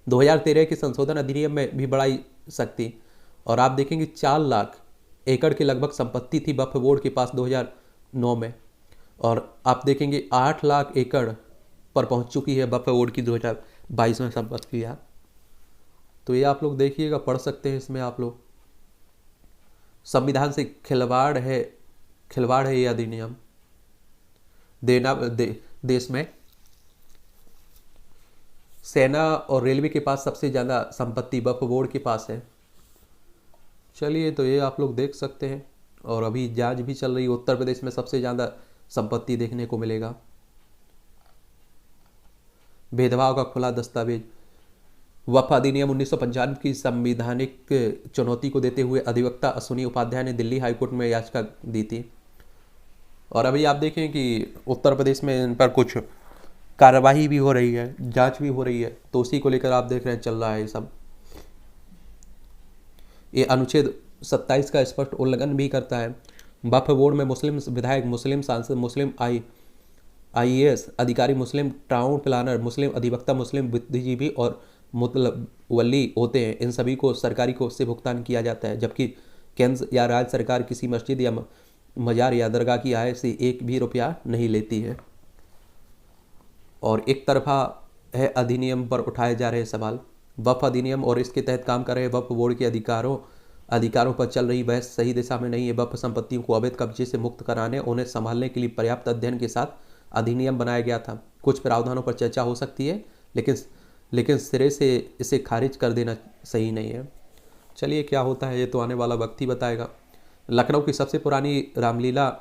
Speaker 1: 2013 के संशोधन अधिनियम में भी बढ़ाई सकती। और आप देखेंगे 4 लाख एकड़ के लगभग संपत्ति थी वक्फ बोर्ड के पास 2009 में। और आप देखेंगे 8 लाख एकड़ पर पहुंच चुकी है वक्फ बोर्ड की 2022 में संपत्ति यार। तो ये आप लोग देखिएगा, पढ़ सकते हैं इसमें आप लोग। संविधान से खिलवाड़ है ये अधिनियम। देश में सेना और रेलवे के पास सबसे ज़्यादा संपत्ति वक्फ बोर्ड के पास है। चलिए, तो ये आप लोग देख सकते हैं। और अभी जांच भी चल रही है, उत्तर प्रदेश में सबसे ज़्यादा संपत्ति देखने को मिलेगा। भेदभाव का खुला दस्तावेज, वक्फ अधिनियम 1995 की संवैधानिक चुनौती को देते हुए अधिवक्ता अश्विनी उपाध्याय ने दिल्ली हाईकोर्ट में याचिका दी थी। और अभी आप देखें कि उत्तर प्रदेश में इन पर कुछ कार्यवाही भी हो रही है, जांच भी हो रही है, तो उसी को लेकर आप देख रहे हैं चल रहा है ये सब। ये अनुच्छेद 27 का स्पष्ट उल्लंघन भी करता है। वक्फ बोर्ड में मुस्लिम विधायक, मुस्लिम सांसद, मुस्लिम IAS अधिकारी, मुस्लिम टाउन प्लानर, मुस्लिम अधिवक्ता, मुस्लिम बुद्धिजीवी और मुतवल्ली होते हैं। इन सभी को सरकारी कोष से भुगतान किया जाता है, जबकि केंद्र या राज्य सरकार किसी मस्जिद या मजार या दरगाह की आय से 1 भी रुपया नहीं लेती है। और एक तरफा है अधिनियम पर उठाए जा रहे सवाल। वक्फ अधिनियम और इसके तहत काम कर रहे वक्फ बोर्ड के अधिकारों पर चल रही बहस सही दिशा में नहीं है। वक्फ संपत्तियों को अवैध कब्जे से मुक्त कराने, उन्हें संभालने के लिए पर्याप्त अध्ययन के साथ अधिनियम बनाया गया था। कुछ प्रावधानों पर चर्चा हो सकती है, लेकिन सिरे से इसे खारिज कर देना सही नहीं है। चलिए क्या होता है ये तो आने वाला वक्त ही बताएगा। लखनऊ की सबसे पुरानी रामलीला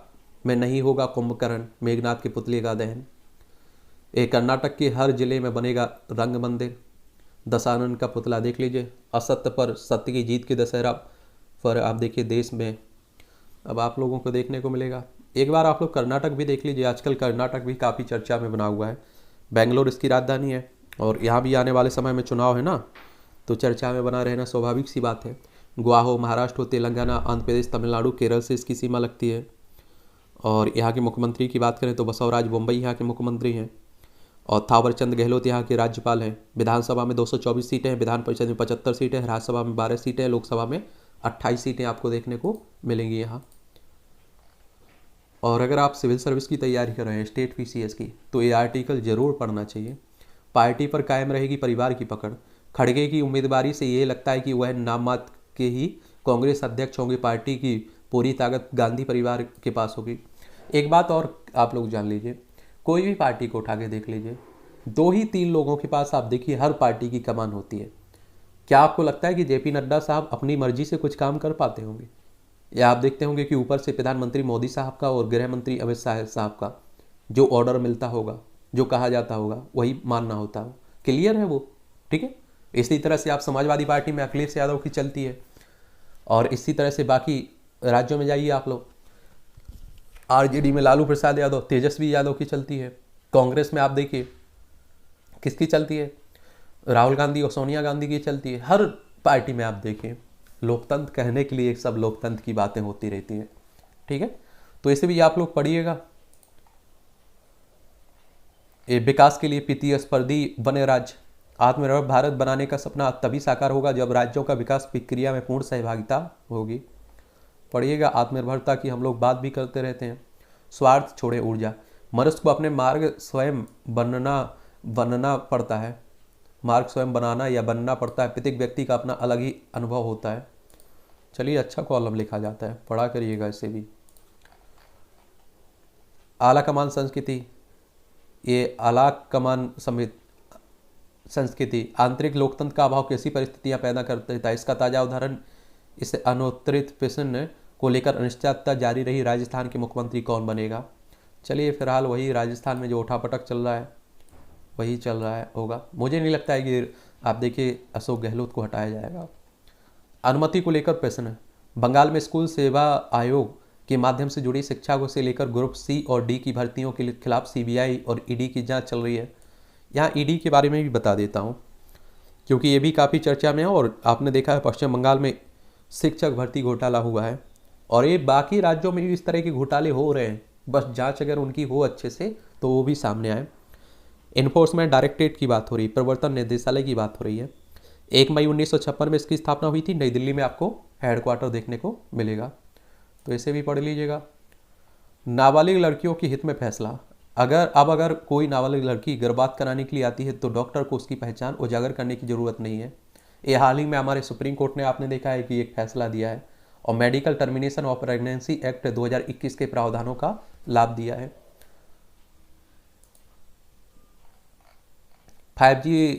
Speaker 1: में नहीं होगा कुंभकर्ण, मेघनाथ के पुतले का दहन। एक कर्नाटक के हर जिले में बनेगा रंग मंदिर। दशानन का पुतला देख लीजिए। असत्य पर सत्य की जीत के दशहरा पर आप देखिए देश में अब आप लोगों को देखने को मिलेगा। एक बार आप लोग कर्नाटक भी देख लीजिए, आजकल कर्नाटक भी काफ़ी चर्चा में बना हुआ है। बेंगलोर इसकी राजधानी है और यहाँ भी आने वाले समय में चुनाव है ना, तो चर्चा में बना रहना स्वाभाविक सी बात है। गोवा हो, महाराष्ट्र हो, तेलंगाना, आंध्र प्रदेश, तमिलनाडु, केरल से इसकी सीमा लगती है। और यहाँ के मुख्यमंत्री की बात करें तो बसवराज बोम्बई यहाँ के मुख्यमंत्री हैं और थावरचंद गहलोत यहाँ के राज्यपाल हैं। विधानसभा में 224 सीटें हैं, विधान परिषद में 75 सीटें हैं, राज्यसभा में 12 सीटें हैं, लोकसभा में 28 सीटें आपको देखने को मिलेंगी यहाँ। और अगर आप सिविल सर्विस की तैयारी कर रहे हैं स्टेट पीसीएस की, तो ये आर्टिकल जरूर पढ़ना चाहिए। पार्टी पर कायम रहेगी परिवार की पकड़। खड़गे की उम्मीदवारी से ये लगता है कि वह नाम मात्र के ही कांग्रेस अध्यक्ष होंगे। पार्टी की पूरी ताकत गांधी परिवार के पास होगी। एक बात और आप लोग जान लीजिए, कोई भी पार्टी को उठा के देख लीजिए, 2 ही 3 लोगों के पास आप देखिए हर पार्टी की कमान होती है। क्या आपको लगता है कि जेपी नड्डा साहब अपनी मर्जी से कुछ काम कर पाते होंगे? या आप देखते होंगे कि ऊपर से प्रधानमंत्री मोदी साहब का और गृह मंत्री अमित शाह साहब का जो ऑर्डर मिलता होगा, जो कहा जाता होगा, वही मानना होता हो। क्लियर है वो? ठीक है। इसी तरह से आप समाजवादी पार्टी में अखिलेश यादव की चलती है और इसी तरह से बाकी राज्यों में जाइए आप लोग, आरजेडी में लालू प्रसाद यादव, तेजस्वी यादव की चलती है। कांग्रेस में आप देखिए किसकी चलती है, राहुल गांधी और सोनिया गांधी की चलती है। हर पार्टी में आप देखिए लोकतंत्र कहने के लिए सब लोकतंत्र की बातें होती रहती हैं। ठीक है, तो इसे भी आप लोग पढ़िएगा। ये विकास के लिए प्रतिस्पर्धी बने राज्य। आत्मनिर्भर भारत बनाने का सपना तभी साकार होगा जब राज्यों का विकास प्रक्रिया में पूर्ण सहभागिता होगी। पढ़िएगा। आत्मनिर्भरता की हम लोग बात भी करते रहते हैं। स्वार्थ छोड़े ऊर्जा। मनुष्य को अपने मार्ग स्वयं बनना पड़ता है। मार्ग स्वयं बनाना या बनना पड़ता है। प्रत्येक व्यक्ति का अपना अलग ही अनुभव होता है। चलिए, अच्छा कॉलम लिखा जाता है, पढ़ा करिएगा इसे भी। आला कमान संस्कृति। ये आला कमान समित संस्कृति आंतरिक लोकतंत्र का अभाव कैसी परिस्थितियां पैदा कर देता है, इसका ताजा उदाहरण इस अनुत्तरित प्रश्न को लेकर अनिश्चितता जारी रही। राजस्थान के मुख्यमंत्री कौन बनेगा? चलिए, फिलहाल वही राजस्थान में जो उठापटक चल रहा है वही चल रहा है होगा। मुझे नहीं लगता है कि आप देखिए अशोक गहलोत को हटाया जाएगा। अनुमति को लेकर प्रश्न। बंगाल में स्कूल सेवा आयोग के माध्यम से जुड़ी शिक्षा को से लेकर ग्रुप सी और डी की भर्तियों के खिलाफ सीबीआई और ईडी की जांच चल रही है। यहाँ ईडी के बारे में भी बता देता हूँ क्योंकि ये भी काफ़ी चर्चा में है और आपने देखा है पश्चिम बंगाल में शिक्षक भर्ती घोटाला हुआ है और ये बाकी राज्यों में भी इस तरह के घोटाले हो रहे हैं। बस जांच अगर उनकी हो अच्छे से तो वो भी सामने आए। इन्फोर्समेंट डायरेक्टरेट की बात हो रही है, प्रवर्तन निदेशालय की बात हो रही है। 1 मई 1956 में इसकी स्थापना हुई थी। नई दिल्ली में आपको हेडक्वार्टर देखने को मिलेगा, तो इसे भी पढ़ लीजिएगा। नाबालिग लड़कियों के हित में फैसला। अगर कोई नाबालिग लड़की गर्भपात कराने के लिए आती है तो डॉक्टर को उसकी पहचान उजागर करने की ज़रूरत नहीं है। ये हाल ही में हमारे सुप्रीम कोर्ट ने आपने देखा है कि एक फैसला दिया है और medical termination of pregnancy act 2021 के प्रावधानों का लाभ दिया है। 5G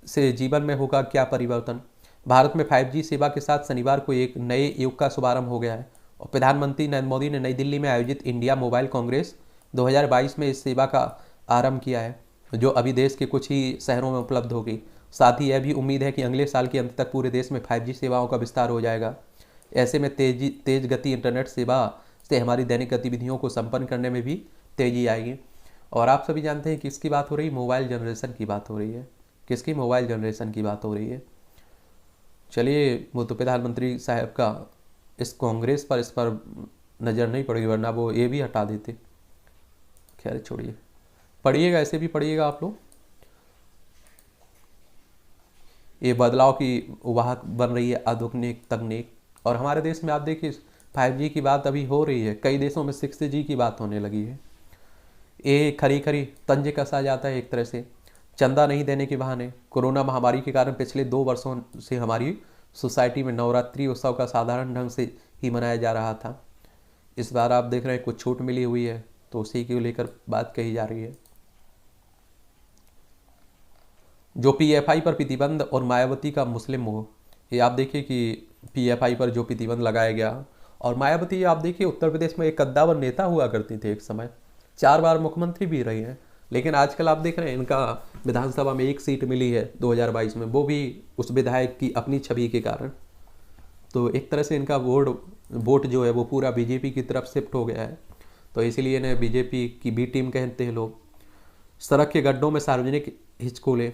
Speaker 1: से जीवन में होगा क्या परिवर्तन? भारत में 5G सेवा के साथ शनिवार को एक नए युग का शुभारंभ हो गया है और प्रधानमंत्री नरेंद्र मोदी ने नई दिल्ली में आयोजित इंडिया मोबाइल कांग्रेस 2022 में इस सेवा का आरंभ किया है, जो अभी देश के कुछ ही शहरों में उपलब्ध होगी। साथ ही यह भी उम्मीद है कि अगले साल के अंत तक पूरे देश में 5G सेवाओं का विस्तार हो जाएगा। ऐसे में तेज गति इंटरनेट सेवा से हमारी दैनिक गतिविधियों को संपन्न करने में भी तेजी आएगी। और आप सभी जानते हैं किसकी बात हो रही है? मोबाइल जनरेशन की बात हो रही है। किसकी? मोबाइल जनरेशन की बात हो रही है। चलिए, वो तो प्रधानमंत्री साहब का इस कांग्रेस पर इस पर नज़र नहीं पड़ेगी, वरना वो ये भी हटा देते। खैर छोड़िए, पढ़िएगा, ऐसे भी पढ़िएगा आप लोग। ये बदलाव की वाहक बन रही है आधुनिक तकनीक और हमारे देश में आप देखिए 5G की बात अभी हो रही है। कई देशों में 6G की बात होने लगी है। ये खरी तंज कसा जाता है एक तरह से, चंदा नहीं देने के बहाने। कोरोना महामारी के कारण पिछले 2 वर्षों से हमारी सोसाइटी में नवरात्रि उत्सव का साधारण ढंग से ही मनाया जा रहा था। इस बार आप देख रहे हैं कुछ छूट मिली हुई है, तो उसी को लेकर बात कही जा रही है। जो पीएफआई पर प्रतिबंध और मायावती का मुस्लिम मोह, ये आप देखिए कि पीएफआई पर जो प्रतिबंध लगाया गया, और मायावती आप देखिए उत्तर प्रदेश में एक कद्दावर नेता हुआ करती थी एक समय, 4 बार मुख्यमंत्री भी रही हैं, लेकिन आजकल आप देख रहे हैं इनका विधानसभा में 1 सीट मिली है 2022 में, वो भी उस विधायक की अपनी छवि के कारण। तो एक तरह से इनका वोट जो है वो पूरा बीजेपी की तरफ शिफ्ट हो गया है, तो इसीलिए इन्हें बीजेपी की बी टीम कहते हैं लोग। सड़क के गड्ढों में सार्वजनिक हिचकोले,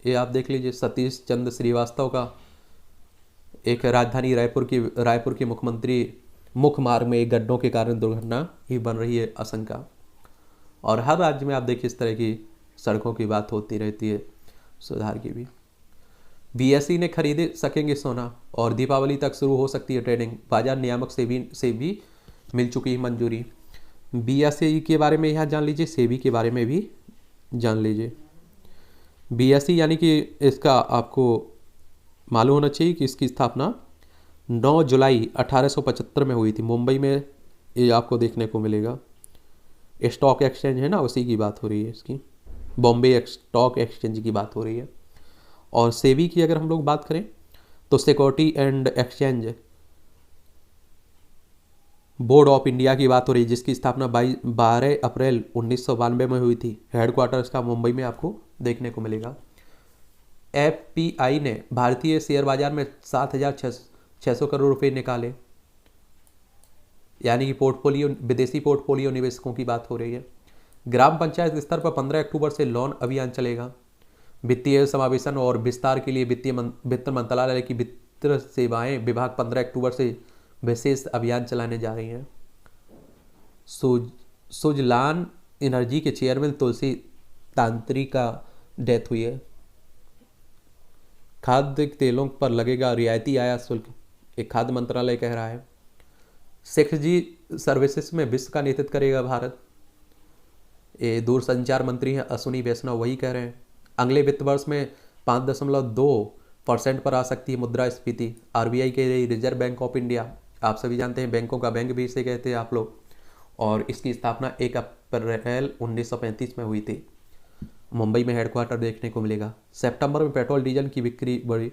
Speaker 1: ये आप देख लीजिए सतीश चंद्र श्रीवास्तव का एक राजधानी रायपुर के मुख्यमंत्री मुख्य मार्ग में एक गड्ढों के कारण दुर्घटना ही बन रही है आशंका। और हर राज्य में आप देखिए इस तरह की सड़कों की बात होती रहती है, सुधार की भी। बीएसई ने खरीदे सकेंगे सोना, और दीपावली तक शुरू हो सकती है ट्रेडिंग, बाजार नियामक से भी मिल चुकी है मंजूरी। बीएसई के बारे में यहाँ जान लीजिए, सेबी के बारे में भी जान लीजिए। बीएसई यानी कि इसका आपको मालूम होना चाहिए कि इसकी स्थापना 9 जुलाई 1875 में हुई थी मुंबई में, ये आपको देखने को मिलेगा। स्टॉक एक्सचेंज है ना, उसी की बात हो रही है इसकी, बॉम्बे स्टॉक एक्सचेंज की बात हो रही है। और सेबी की अगर हम लोग बात करें तो security and exchange board of India की बात हो रही है, जिसकी स्थापना 12 अप्रैल 1992 में हुई थी। हेडक्वार्टर इसका मुंबई में आपको देखने को मिलेगा। एफपीआई ने भारतीय शेयर बाजार में 7,600 करोड़ रुपए निकाले, यानी कि पोर्टफोलियो विदेशी पोर्टफोलियो निवेशकों की बात हो रही है। ग्राम पंचायत स्तर पर 15 अक्टूबर से लोन अभियान चलेगा। वित्तीय समावेशन और विस्तार के लिए वित्त मंत्रालय की वित्त सेवाएं विभाग 15 अक्टूबर से विशेष अभियान चलाने जा रही हैं। सुजलान एनर्जी के चेयरमैन तुलसी तांत्री का डेथ हुई है। खाद्य तेलों पर लगेगा रियायती आयात शुल्क, एक खाद्य मंत्रालय कह रहा है। 6G सर्विसेज में विश्व का नेतृत्व करेगा भारत, ये दूरसंचार मंत्री हैं अश्विनी वैष्णव वही कह रहे हैं। अगले वित्त वर्ष में 5.2% पर आ सकती है मुद्रास्फीति। आरबीआई के रिजर्व बैंक ऑफ इंडिया, आप सभी जानते हैं बैंकों का बैंक भी इसे कहते हैं आप लोग, और इसकी स्थापना 1 अप्रैल 1935 में हुई थी। मुंबई में हेडक्वार्टर देखने को मिलेगा। सितंबर में पेट्रोल डीजल की बिक्री बढ़ी।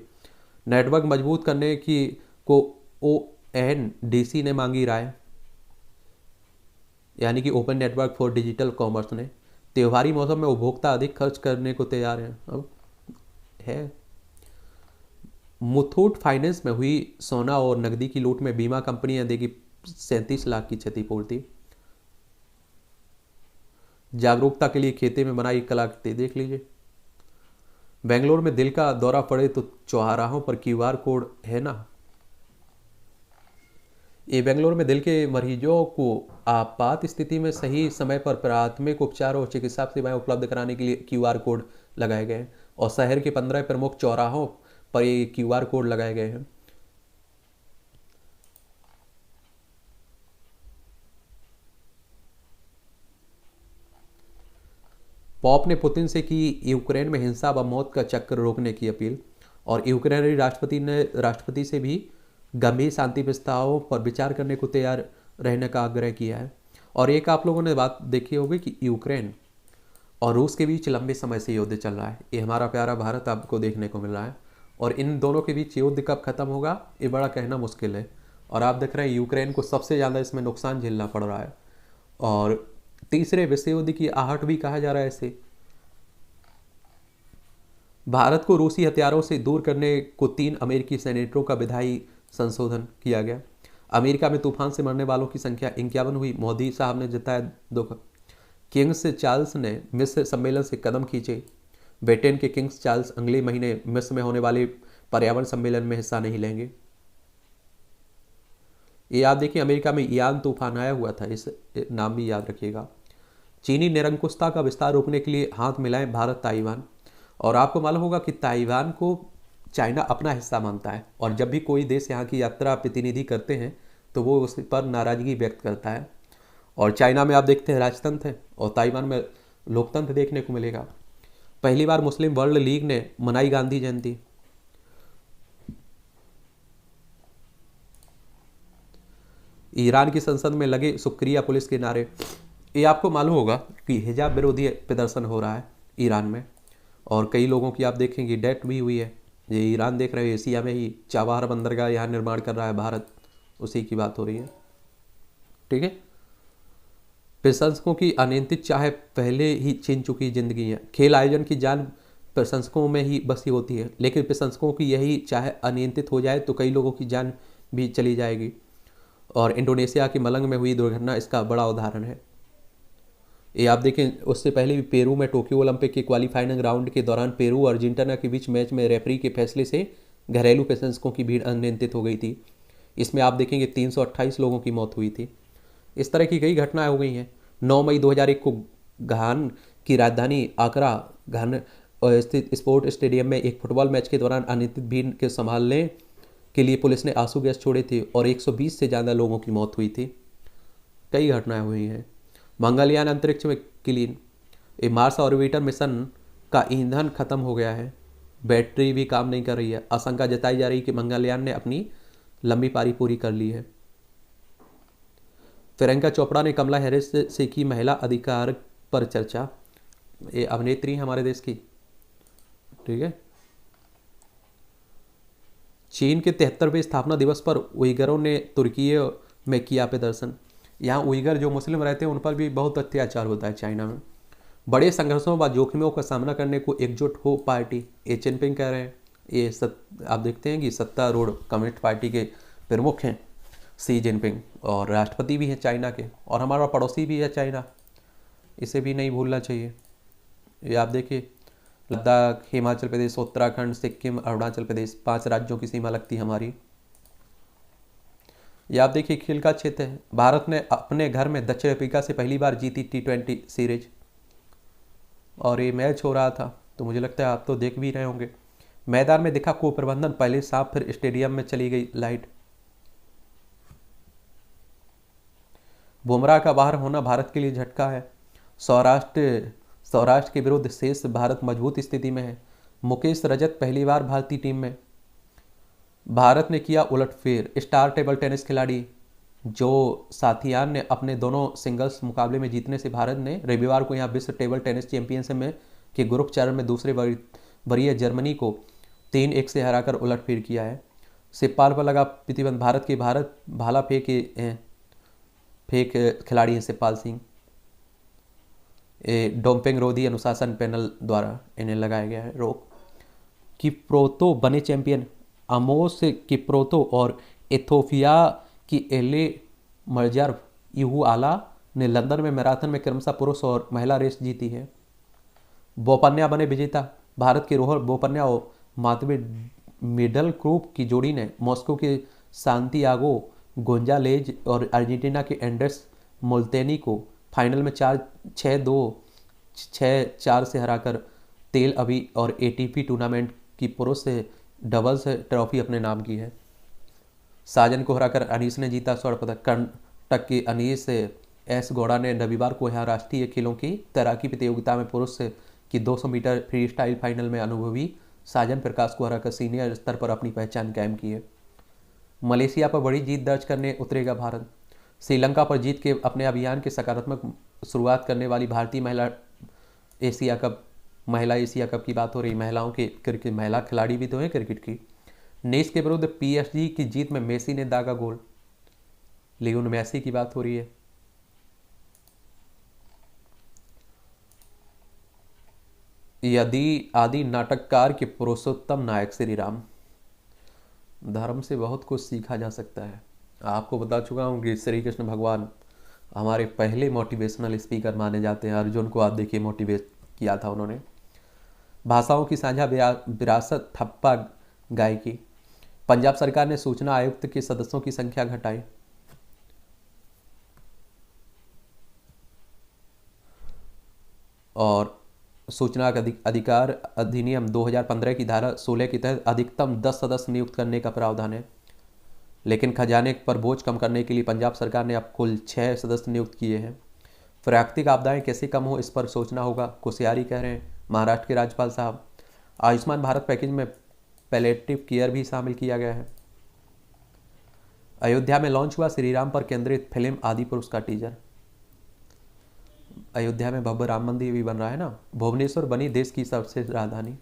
Speaker 1: नेटवर्क मजबूत करने की को ओएनडीसी ने मांगी राय, यानी कि open network for digital commerce ने। त्योहारी मौसम में उपभोक्ता अधिक खर्च करने को तैयार हैं, अब है। मुथूट फाइनेंस में हुई सोना और नकदी की लूट में बीमा कंपनियां देगी 37 लाख की क्षतिपूर्ति। जागरूकता के लिए खेती में बनाई कलाकृति देख लीजिए। बेंगलोर में दिल का दौरा पड़े तो चौराहों पर क्यूआर कोड है ना, ये बेंगलोर में दिल के मरीजों को आपात स्थिति में सही समय पर प्राथमिक उपचार और चिकित्सा सेवाएं उपलब्ध कराने के लिए क्यूआर कोड लगाए गए हैं, और शहर के 15 प्रमुख चौराहों पर ये क्यूआर कोड लगाए गए हैं। पॉप ने पुतिन से की यूक्रेन में हिंसा व मौत का चक्र रोकने की अपील, और यूक्रेनी राष्ट्रपति से भी गंभीर शांति प्रस्तावों पर विचार करने को तैयार रहने का आग्रह किया है। और एक आप लोगों ने बात देखी होगी कि यूक्रेन और रूस के बीच लंबे समय से युद्ध चल रहा है, ये हमारा प्यारा भारत आपको देखने को मिल रहा है, और इन दोनों के बीच युद्ध कब खत्म होगा ये बड़ा कहना मुश्किल है। और आप देख रहे हैं यूक्रेन को सबसे ज़्यादा इसमें नुकसान झेलना पड़ रहा है, और तीसरे विश्व युद्ध की आहट भी कहा जा रहा है इसे। भारत को रूसी हथियारों से दूर करने को 3 अमेरिकी सेनेटरों का विधायी संशोधन किया गया। अमेरिका में तूफान से मरने वालों की संख्या 51 हुई, मोदी साहब ने जताया दुख। किंग्स चार्ल्स ने मिस्र सम्मेलन से कदम खींचे। ब्रिटेन के किंग्स चार्ल्स अगले महीने मिस्र में होने वाले पर्यावरण सम्मेलन में हिस्सा नहीं लेंगे। ये याद देखिए, अमेरिका में यान तूफान आया हुआ था, इस नाम भी याद रखिएगा। चीनी निरंकुशता का विस्तार रोकने के लिए हाथ मिलाएं भारत ताइवान। और आपको मालूम होगा कि ताइवान को चाइना अपना हिस्सा मानता है, और जब भी कोई देश यहाँ की यात्रा प्रतिनिधि करते हैं तो वो उस पर नाराजगी व्यक्त करता है। और चाइना में आप देखते हैं राजतंत्र है, और ताइवान में लोकतंत्र देखने को मिलेगा। पहली बार मुस्लिम वर्ल्ड लीग ने मनाई गांधी जयंती। ईरान की संसद में लगे शुक्रिया पुलिस के नारे। ये आपको मालूम होगा कि हिजाब विरोधी प्रदर्शन हो रहा है ईरान में, और कई लोगों की आप देखेंगे डेथ भी हुई है। ये ईरान देख रहे हैं, एशिया में ही चाबहार बंदरगाह यहाँ निर्माण कर रहा है भारत, उसी की बात हो रही है। ठीक है, प्रशंसकों की अनियंत्रित चाह पहले ही छीन चुकी जिंदगी है। खेल आयोजन की जान प्रशंसकों में ही बसी होती है, लेकिन प्रशंसकों की यही चाह अनियंत्रित हो जाए तो कई लोगों की जान भी चली जाएगी। और इंडोनेशिया की मलंग में हुई दुर्घटना इसका बड़ा उदाहरण है। ये आप देखें, उससे पहले भी पेरू में टोक्यो ओलंपिक के क्वालिफाइंग राउंड के दौरान पेरू और अर्जेंटीना के बीच मैच में रेफरी के फैसले से घरेलू प्रशंसकों की भीड़ अनियंत्रित हो गई थी। इसमें आप देखेंगे 328 लोगों की मौत हुई थी। इस तरह की कई घटनाएं हो गई हैं। 9 मई 2001 को घान की राजधानी आकरा घान स्थित स्पोर्ट स्टेडियम में एक फुटबॉल मैच के दौरान अनियंत्रित भीड़ के संभालने के लिए पुलिस ने आंसू गैस छोड़े थे और 120 से ज़्यादा लोगों की मौत हुई थी। कई घटनाएं हुई हैं। मंगलयान अंतरिक्ष में clean, A Mars orbiter mission का ईंधन खत्म हो गया है, बैटरी भी काम नहीं कर रही है। आशंका जताई जा रही है कि मंगलयान ने अपनी लंबी पारी पूरी कर ली है। प्रियंका चोपड़ा ने कमला हैरिस से की महिला अधिकार पर चर्चा। ये अभिनेत्री हमारे देश की। ठीक है, चीन के 73वें स्थापना दिवस पर उइगरों ने तुर्की में किया प्रदर्शन। यहाँ उइगर जो मुस्लिम रहते हैं उन पर भी बहुत अत्याचार होता है चाइना में। बड़े संघर्षों व जोखिमों का सामना करने को एकजुट हो पार्टी, ए जिनपिंग कह रहे हैं। ये आप देखते हैं कि सत्तारूढ़ कम्युनिस्ट पार्टी के प्रमुख हैं सी जिनपिंग, और राष्ट्रपति भी हैं चाइना के, और हमारा पड़ोसी भी है चाइना, इसे भी नहीं भूलना चाहिए। ये आप देखिए, लद्दाख, हिमाचल प्रदेश, उत्तराखंड, सिक्किम, अरुणाचल प्रदेश, 5 राज्यों की सीमा लगती है हमारी। ये आप देखिए खेल का क्षेत्र है। भारत ने अपने घर में दक्षिण अफ्रीका से पहली बार जीती T20 सीरीज, और ये मैच हो रहा था तो मुझे लगता है आप तो देख भी रहे होंगे। मैदान में दिखा कुप्रबंधन, पहले साफ फिर स्टेडियम में चली गई लाइट। बुमराह का बाहर होना भारत के लिए झटका है। सौराष्ट्र के विरुद्ध शेष भारत मजबूत स्थिति में है। मुकेश रजत पहली बार भारतीय टीम में। भारत ने किया उलटफेर, स्टार टेबल टेनिस खिलाड़ी जो साथियान ने अपने दोनों सिंगल्स मुकाबले में जीतने से भारत ने रविवार को यहाँ विश्व टेबल टेनिस चैंपियनशिप में के ग्रुप चरण में दूसरे वरीय जर्मनी को 3-1 से हराकर उलटफेर किया है। सिपाल पर लगा प्रतिबंध। भारत भाला फेंक खिलाड़ी हैं सिपाल सिंह। डोपिंग रोधी अनुशासन पैनल द्वारा इन्हें लगाया गया है रोक। किप्रोतो बने चैंपियन। अमोस किप्रोतो और इथोपिया की एले मर्जर्व इहुआला ने लंदन में मैराथन में क्रमशः पुरुष और महिला रेस जीती है। बोपन्ना बने विजेता। भारत के रोहर बोपन्ना और मातवे मिडल क्रूप की जोड़ी ने मॉस्को के सांतियागो गोंजालेज और अर्जेंटीना के एंड्रेस मोल्तेनी को फाइनल में 4-6-2, 6-4 से हराकर तेल अवी और एटीपी टूर्नामेंट की पुरुष डबल्स ट्रॉफी अपने नाम की है। साजन को हराकर अनीस ने जीता स्वर्ण पदक। कर्नाटक के अनीस एस गौड़ा ने रविवार को यहाँ राष्ट्रीय खेलों की तैराकी प्रतियोगिता में पुरुष की 200 मीटर फ्री स्टाइल फाइनल में अनुभवी साजन प्रकाश को हराकर सीनियर स्तर पर अपनी पहचान कायम की है। मलेशिया पर बड़ी जीत दर्ज करने उतरेगा भारत। श्रीलंका पर जीत के अपने अभियान की सकारात्मक शुरुआत करने वाली भारतीय महिला एशिया कप की बात हो रही। महिलाओं के क्रिकेट, महिला खिलाड़ी भी तो हैं क्रिकेट की। नीस के विरुद्ध PSG की जीत में मेसी ने दागा गोल। लियोन मेसी की बात हो रही है। यदि आदि नाटककार के पुरुषोत्तम नायक श्री राम। धर्म से बहुत कुछ सीखा जा सकता है। आपको बता चुका हूँ कि श्री कृष्ण भगवान हमारे पहले मोटिवेशनल स्पीकर माने जाते हैं। अर्जुन को आप देखिए मोटिवेट किया था उन्होंने। भाषाओं की साझा विरासत ठप्पा गायकी। पंजाब सरकार ने सूचना आयुक्त के सदस्यों की संख्या घटाई। और सूचना अधिकार अधिनियम 2015 की धारा 16 के तहत अधिकतम 10 सदस्य नियुक्त करने का प्रावधान है, लेकिन खजाने पर बोझ कम करने के लिए पंजाब सरकार ने अब कुल 6 सदस्य नियुक्त किए हैं। प्राकृतिक आपदाएं कैसे कम हो इस पर सोचना होगा, कोश्यारी कह रहे हैं महाराष्ट्र के राज्यपाल साहब। आयुष्मान भारत पैकेज में पैलेटिव केयर भी शामिल किया गया है। अयोध्या में लॉन्च हुआ श्री राम पर केंद्रित फिल्म आदि पुरुष का टीजर। अयोध्या में भव्य राम मंदिर भी बन रहा है ना। भुवनेश्वर बनी देश की सबसे राजधानी।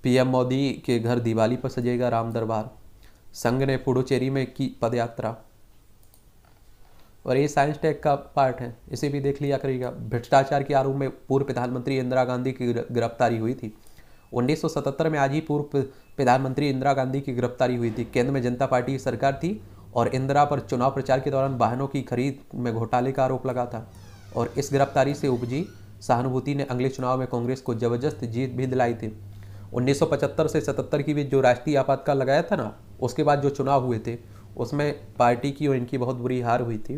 Speaker 1: पीएम मोदी के घर दिवाली पर सजेगा राम दरबार। संघ ने पुडुचेरी में की पदयात्रा। और ये साइंस टेक का पार्ट है, इसे भी देख लिया करिएगा। भ्रष्टाचार के आरोप में पूर्व प्रधानमंत्री इंदिरा गांधी की गिरफ्तारी हुई थी। 1977 में आज ही पूर्व प्रधानमंत्री इंदिरा गांधी की गिरफ्तारी हुई थी। केंद्र में जनता पार्टी की सरकार थी और इंदिरा पर चुनाव प्रचार के दौरान वाहनों की खरीद में घोटाले का आरोप लगा था। और इस गिरफ्तारी से उपजी सहानुभूति ने अगले चुनाव में कांग्रेस को जबरदस्त जीत भी दिलाई थी। 1975 से 77 की बीच जो राष्ट्रीय आपातकाल लगाया था ना, उसके बाद जो चुनाव हुए थे उसमें पार्टी की और इनकी बहुत बुरी हार हुई थी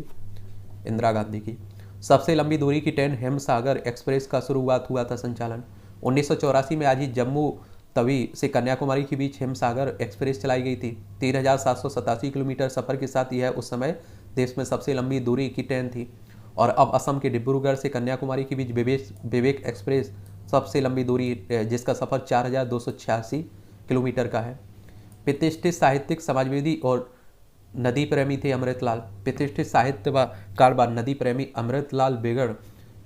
Speaker 1: इंदिरा गांधी की। सबसे लंबी दूरी की ट्रेन हिमसागर एक्सप्रेस का शुरुआत हुआ था संचालन। 1984 में आज ही जम्मू तवी से कन्याकुमारी के बीच हिमसागर एक्सप्रेस चलाई गई थी। 3787 किलोमीटर सफर के साथ यह उस समय देश में सबसे लंबी दूरी की ट्रेन थी। और अब असम के डिब्रूगढ़ से कन्याकुमारी के बीच विवेक एक्सप्रेस सबसे लंबी दूरी, जिसका सफर 4286 किलोमीटर का है। प्रतिष्ठित साहित्यिक, समाजवादी और नदी प्रेमी थे अमृतलाल। प्रतिष्ठित साहित्यकार व नदी प्रेमी अमृतलाल बेगड़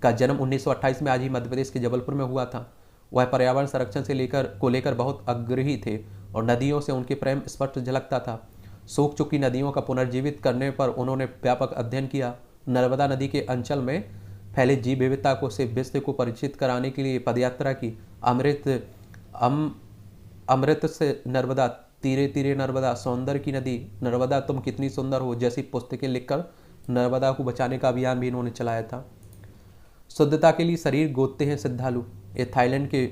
Speaker 1: का जन्म 1928 में आज ही मध्य प्रदेश के जबलपुर में हुआ था। वह पर्यावरण संरक्षण से लेकर बहुत आग्रही थे और नदियों से उनके प्रेम स्पष्ट झलकता था। सूख चुकी नदियों का पुनर्जीवित करने पर उन्होंने व्यापक अध्ययन किया। नर्मदा नदी के अंचल में फैले जीव विविधता को से विश्व को परिचित कराने के लिए पदयात्रा की। अमृत से नर्मदा, तीरे तीरे नर्मदा, सौंदर्य की नदी, नर्मदा तुम कितनी सुंदर हो जैसी पुस्तकें लिखकर नर्मदा को बचाने का अभियान भी इन्होंने चलाया था। शुद्धता के लिए शरीर गोदते हैं श्रद्धालु। ये थाईलैंड के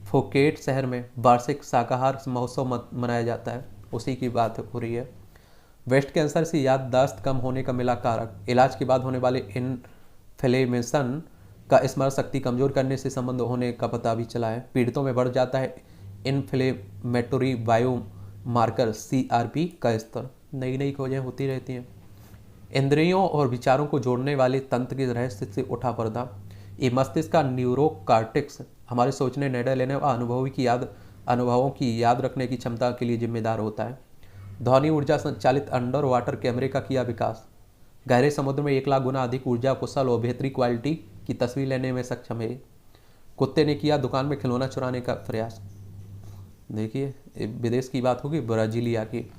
Speaker 1: फोकेट शहर में वार्षिक शाकाहार महोत्सव मनाया जाता है, उसी की बात हो रही है। ब्रेस्ट कैंसर से याददाश्त कम होने का मिला कारक। इलाज के बाद होने वाले इन्फ्लेमेशन का स्मरण शक्ति कमजोर करने से संबंध होने का पता भी चला है। पीड़ितों में बढ़ जाता है इन्फ्लेमेटरी बायोमार्कर CRP का स्तर। नई नई खोजें होती रहती हैं। इंद्रियों और विचारों को जोड़ने वाले तंत्र के रहस्य से उठा पर्दा। ये मस्तिष्क का न्यूरोकार्टेक्स हमारे सोचने, निर्णय लेने व अनुभवों की याद रखने की क्षमता के लिए जिम्मेदार होता है। ध्वनि ऊर्जा संचालित अंडर वाटर कैमरे का किया विकास। गहरे समुद्र में 1 लाख गुना अधिक ऊर्जा कुशल और बेहतरीन क्वालिटी की तस्वीर लेने में सक्षम है। कुत्ते ने किया दुकान में खिलौना चुराने का प्रयास। देखिए, विदेश की बात होगी, ब्राजीलिया की।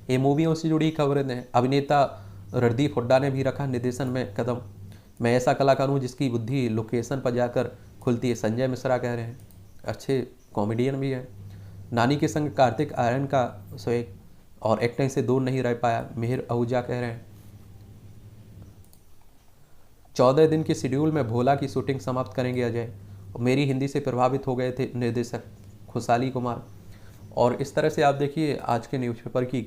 Speaker 1: ये मूवियों से जुड़ी खबरें हैं। अभिनेता रणदीप हुड्डा ने भी रखा निर्देशन में कदम। मैं ऐसा कलाकार हूँ जिसकी बुद्धि लोकेशन पर जाकर खुलती है, संजय मिश्रा कह रहे हैं। अच्छे कॉमेडियन भी है। नानी के संग कार्तिक आर्यन का स्वैग और एक्टिंग से दूर नहीं रह पाया, मिहिर आहूजा कह रहे हैं। 14 दिन के शेड्यूल में भोला की शूटिंग समाप्त करेंगे अजय। मेरी हिंदी से प्रभावित हो गए थे निर्देशक खुशहाली कुमार। और इस तरह से आप देखिए आज के न्यूज़पेपर की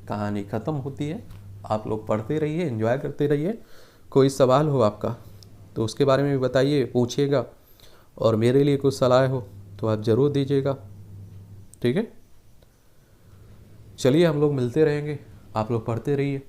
Speaker 1: कहानी ख़त्म होती है। आप लोग पढ़ते रहिए, एंजॉय करते रहिए। कोई सवाल हो आपका तो उसके बारे में भी बताइए, पूछिएगा। और मेरे लिए कुछ सलाह हो तो आप ज़रूर दीजिएगा, ठीक है। चलिए, हम लोग मिलते रहेंगे, आप लोग पढ़ते रहिए।